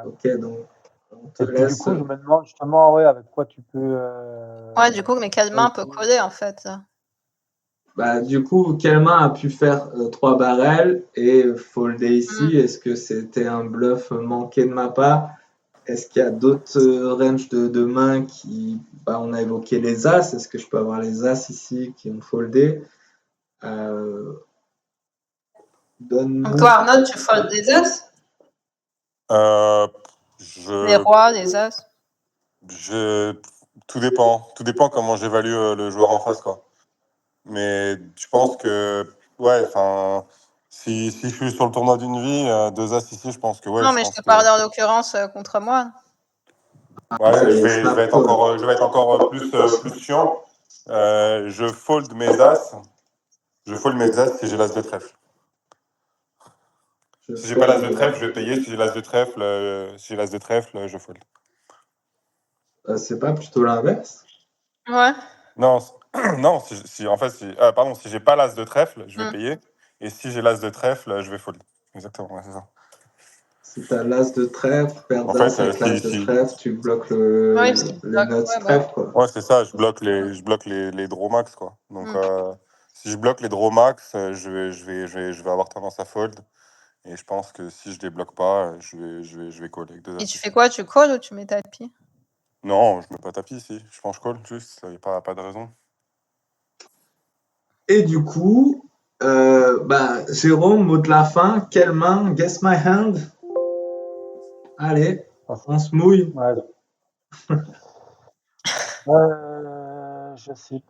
Ok, donc on te Et puis du laisse. coup, je me demande justement, ouais, avec quoi tu peux. Ouais, du coup, mais quelle main peut coller en fait? Bah, du coup, quelle main a pu faire 3 barrels et folder ici? Est-ce que c'était un bluff manqué de ma part? Est-ce qu'il y a d'autres ranges de mains qui. Bah, on a évoqué les As. Est-ce que je peux avoir les As ici qui ont foldé? Donc Donne-nous. toi, Arnaud, tu foldes des As? Euh, Les je, rois, les As? je, tout dépend. Tout dépend comment j'évalue le joueur en face, quoi. Mais je pense que, ouais, enfin, si je suis sur le tournoi d'une vie, deux As ici, je pense que, ouais, Non, je mais je pense te que, parle en l'occurrence contre moi. ouais, C'est je vais snap être call. encore, plus chiant. Je fold mes As. Je fold mes As si j'ai l'As de trèfle. Je Si j'ai pas l'As fold. de trèfle, je vais payer. Si j'ai l'As de trèfle, je fold. C'est pas plutôt l'inverse? Ouais. Non, non, en fait, pardon, si j'ai pas l'As de trèfle, je vais Mm. payer. Et si j'ai l'As de trèfle, je vais fold. Exactement, ouais, c'est ça. Si tu as l'as de trèfle, paire En d'as fait, avec l'as de trèfle, tu bloques Oui, parce qu'il le bloque. nut Ouais, bah. trèfle, quoi. ouais, c'est ça, je bloque les draw max, quoi. Donc, Mm. si je bloque les draw max, je vais avoir tendance à fold. Et je pense que si je les bloque pas, je vais call avec deux Et As tu fais ici. quoi? Tu calls ou tu mets tapis? Non, je mets pas tapis ici. Je pense call, juste, il n'y a pas de raison. Et du coup, Jérôme, mot de la fin, quelle main? Guess my hand? Allez, on se mouille. Ouais. Je sais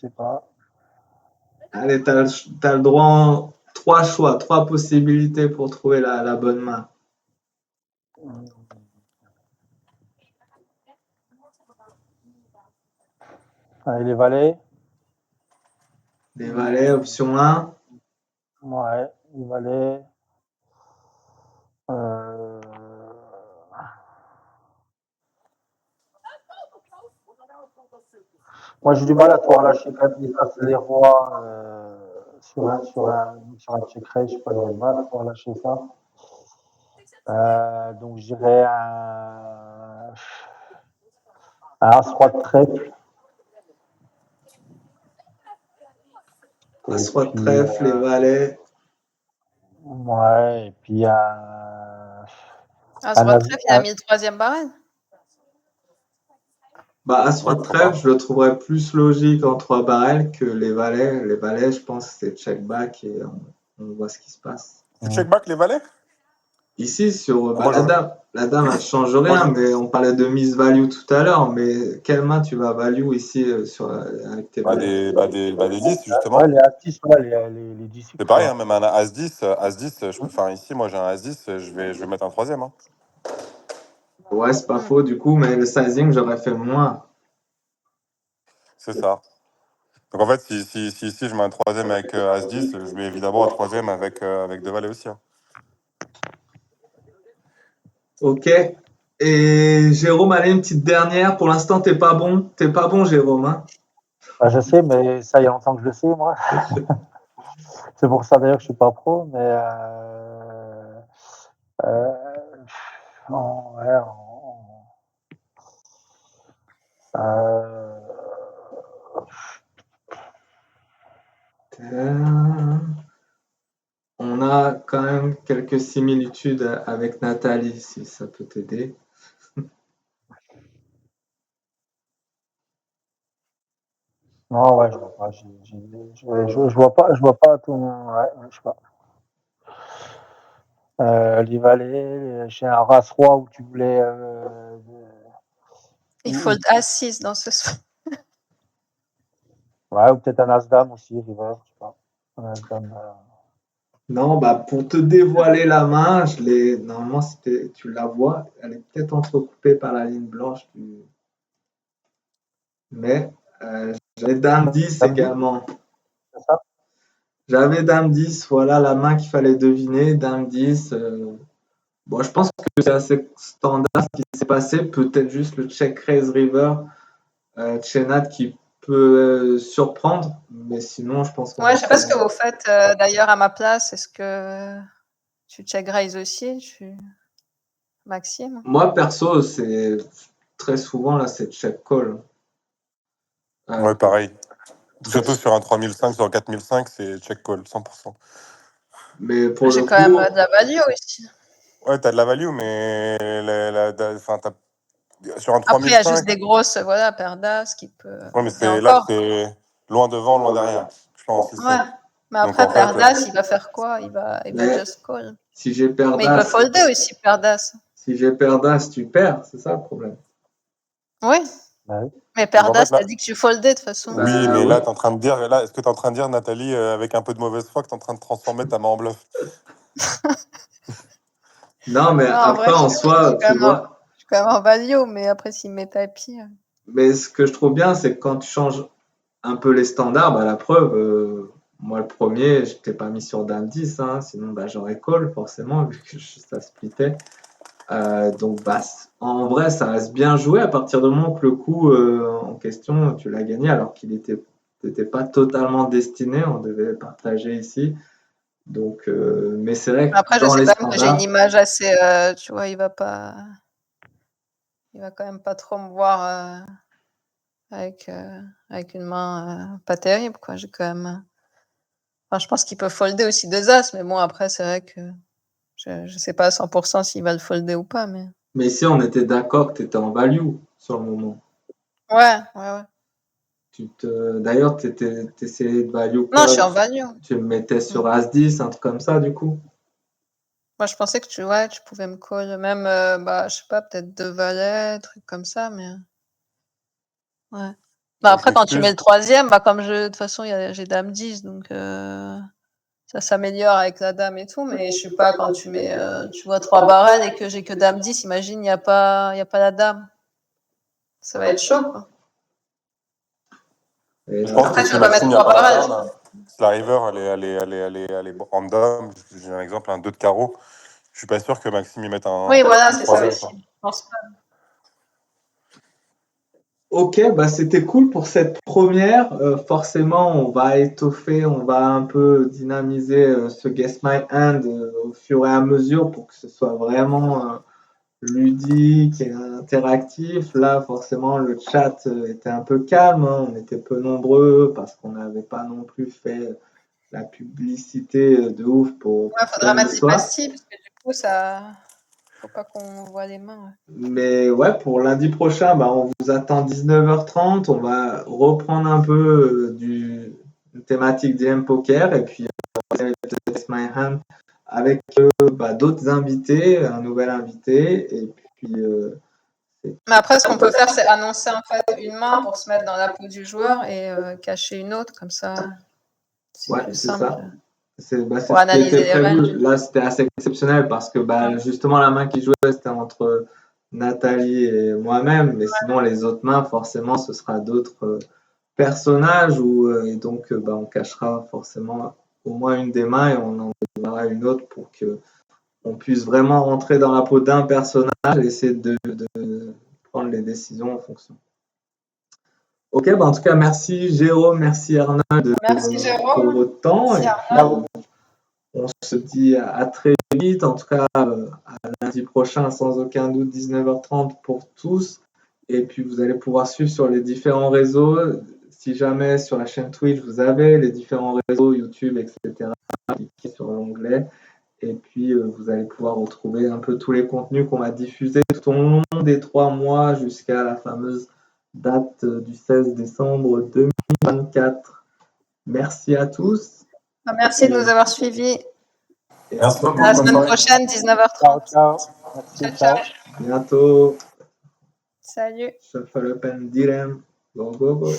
pas. Allez, t'as le droit, trois choix, trois possibilités pour trouver la bonne main. Allez, les valets. Les valets, option 1. Ouais, les valets. Euh, Moi, j'ai du mal à pouvoir lâcher quand même les rois sur un check raise. Je sais pas, j'aurais du mal à pouvoir lâcher ça. Donc, je dirais un As-Roi de trèfle. As-Roi de trèfle, les valets. Ouais, et puis Ah, ce un As. retrait, il a mis le troisième barrel. Bah, As-Roi Ouais, de pourquoi trèfle, pas. je le trouverais plus logique en 3 barrels que les valets. Les valets, je pense que c'est check back et on voit ce qui se passe. Tu check back les valets? Ici, sur Moi, la dame, elle change moi, rien, mais on parlait de miss value tout à l'heure. Mais quelle main tu vas value ici avec tes valets? des 10, Ouais, justement. les As-10, ouais, les 10 C'est sucres, pareil, hein, quoi. même un As-10, enfin, ici, moi, j'ai un As-10, je vais mettre un troisième, hein. Ouais, c'est pas faux du coup, mais le sizing, j'aurais fait moins. C'est ça. Donc, en fait, si ici, je mets un troisième avec As-10, je mets évidemment un troisième avec deux valets aussi, hein. Ok. Et Jérôme, allez, une petite dernière. Pour l'instant, t'es pas bon. T'es pas bon, Jérôme, hein. Bah, je sais, mais ça, il y a longtemps que je le sais, moi. C'est pour ça, d'ailleurs, que je suis pas pro, mais euh, ouais, euh, On a quand même quelques similitudes avec Nathalie, si ça peut t'aider. non, ouais, je vois pas. Je vois pas ton. Ouais, je sais pas. les valets, chez un race roi où tu voulais. Il faut As-6 dans ce spot. Ouais, ou peut-être un as-dame aussi, river, je sais pas. Un as-dame. Non, bah pour te dévoiler la main, normalement tu la vois, elle est peut-être entrecoupée par la ligne blanche mais j'avais dame 10 Dame 10, également. c'est ça? J'avais dame 10, voilà la main qu'il fallait deviner, dame 10. Bon, je pense que c'est assez standard ce qui s'est passé, peut-être juste le check raise river Chenat qui peut surprendre, mais sinon je pense qu'on Ouais, je sais pas ce était- que vous faites d'ailleurs à ma place. Est-ce que tu check raise aussi, Maxime? Moi perso, c'est très souvent là c'est check call. Ouais, pareil. Très Surtout sur un 3005, sur un 4005, c'est check call, 100%. Mais pour J'ai le quand même coup, de la value aussi. Ouais, t'as de la value, mais sur un Après, il y a juste 3005, des grosses, voilà, paires d'as qui peut. ouais, mais Et là, encore. c'est loin devant, loin derrière, je pense ici. Ouais. Mais Donc, après, en fait, paire d'as, il va faire quoi? Il va mais just call. si j'ai paire Mais il peut d'as, folder aussi, paire d'as. si j'ai paire d'as, tu perds, c'est ça le problème. Oui. Ouais. Mais paire Donc, en d'as, fait, là, t'as dit que tu foldais de toute façon. oui, Bah mais là, ouais. t'es en train de dire, est-ce que t'es en train de dire, Nathalie, avec un peu de mauvaise foi, que t'es en train de transformer ta main en bluff? Non, mais Non, en vrai, après en soi, tu vois. je suis quand même en value, mais après, s'il me met tapis. Mais ce que je trouve bien, c'est que quand tu changes un peu les standards, bah, la preuve, moi le premier, je t'ai pas mis sur dame 10, hein, sinon bah, j'aurais call forcément, vu que ça splittait. Donc bah, en vrai, ça reste bien joué à partir du moment que le coup en question, tu l'as gagné alors qu'il n'était pas totalement destiné, on devait partager ici. Donc, mais c'est vrai que Après, je dans sais les quand même que j'ai une standards, image assez. Tu vois, il va quand même pas trop me voir avec une main pas terrible, quoi. J'ai quand même. Enfin, je pense qu'il peut folder aussi deux as, mais bon, après, c'est vrai que je sais pas à 100% s'il va le folder ou pas, mais. mais ici on était d'accord que tu étais en value sur le moment. Ouais, ouais, ouais. D'ailleurs, tu essayais de value Non, je quoi? suis en value. Tu me mettais Mm. sur As-10, un truc comme ça, du coup. Moi, je pensais que tu pouvais me call, même, bah, je sais pas, peut-être deux valets, trucs comme ça, mais. Ouais. Bah, Donc, je après, quand tu mets m'excuse. le troisième, bah, comme de toute façon, j'ai dame 10, donc ça s'améliore avec la dame et tout, mais je sais pas, quand tu vois trois barrels et que j'ai que dame 10, imagine, il y a pas la dame. Ça va être chaud, quoi. Et Je pense là, que Après, tu si vas pas Maxime mettre n'y a trois pas la barrels. dame, si la river, elle est random, j'ai un exemple, un 2 de carreau, je suis pas sûr que Maxime y mette Oui, voilà, une c'est ça troisième, aussi. quoi. Je pense pas. ok, bah c'était cool pour cette première. Forcément, on va étoffer, on va un peu dynamiser ce Guess My Hand au fur et à mesure pour que ce soit vraiment ludique et interactif. Là, forcément, le chat était un peu calme, hein, on était peu nombreux parce qu'on n'avait pas non plus fait la publicité de ouf pour Ouais, faire faudra mettre les l'histoire. pastilles, parce que du coup, ça. Faut pas qu'on voit les mains. Ouais. Mais ouais, pour lundi prochain, bah, on vous attend 19h30. On va reprendre un peu une thématique DM Poker et puis on va Test My Hand avec bah, d'autres invités, un nouvel invité. Et puis, Mais après, ce qu'on peut faire, c'est annoncer en fait une main pour se mettre dans la peau du joueur et cacher une autre, comme ça, c'est ouais, plus c'est simple ça. C'est pour ce qui était analyser les ranges. prévu. Là, c'était assez exceptionnel parce que bah, justement, la main qui jouait, c'était entre Nathalie et moi-même. Mais sinon, les autres mains, forcément, ce sera d'autres personnages et donc bah, on cachera forcément au moins une des mains et on en donnera une autre pour que on puisse vraiment rentrer dans la peau d'un personnage et essayer de prendre les décisions en fonction. Ok, bah en tout cas, merci Jérôme, merci Arnold Merci pour Jérôme. votre temps. Merci Et Arnaud. on se dit à très vite, en tout cas à lundi prochain, sans aucun doute, 19h30 pour tous. Et puis vous allez pouvoir suivre sur les différents réseaux. Si jamais sur la chaîne Twitch, vous avez les différents réseaux, YouTube, etc., cliquez sur l'onglet. Et puis vous allez pouvoir retrouver un peu tous les contenus qu'on va diffuser tout au long des 3 mois jusqu'à la fameuse date du 16 décembre 2024. Merci à tous. Merci de nous avoir suivis. Et Merci beaucoup. À la bonne semaine soirée. prochaine, Ciao, 19h30. ciao. Merci, Ciao, ciao. ciao. bientôt. Salut. Shuffle Open Dilemme. Go, go, go.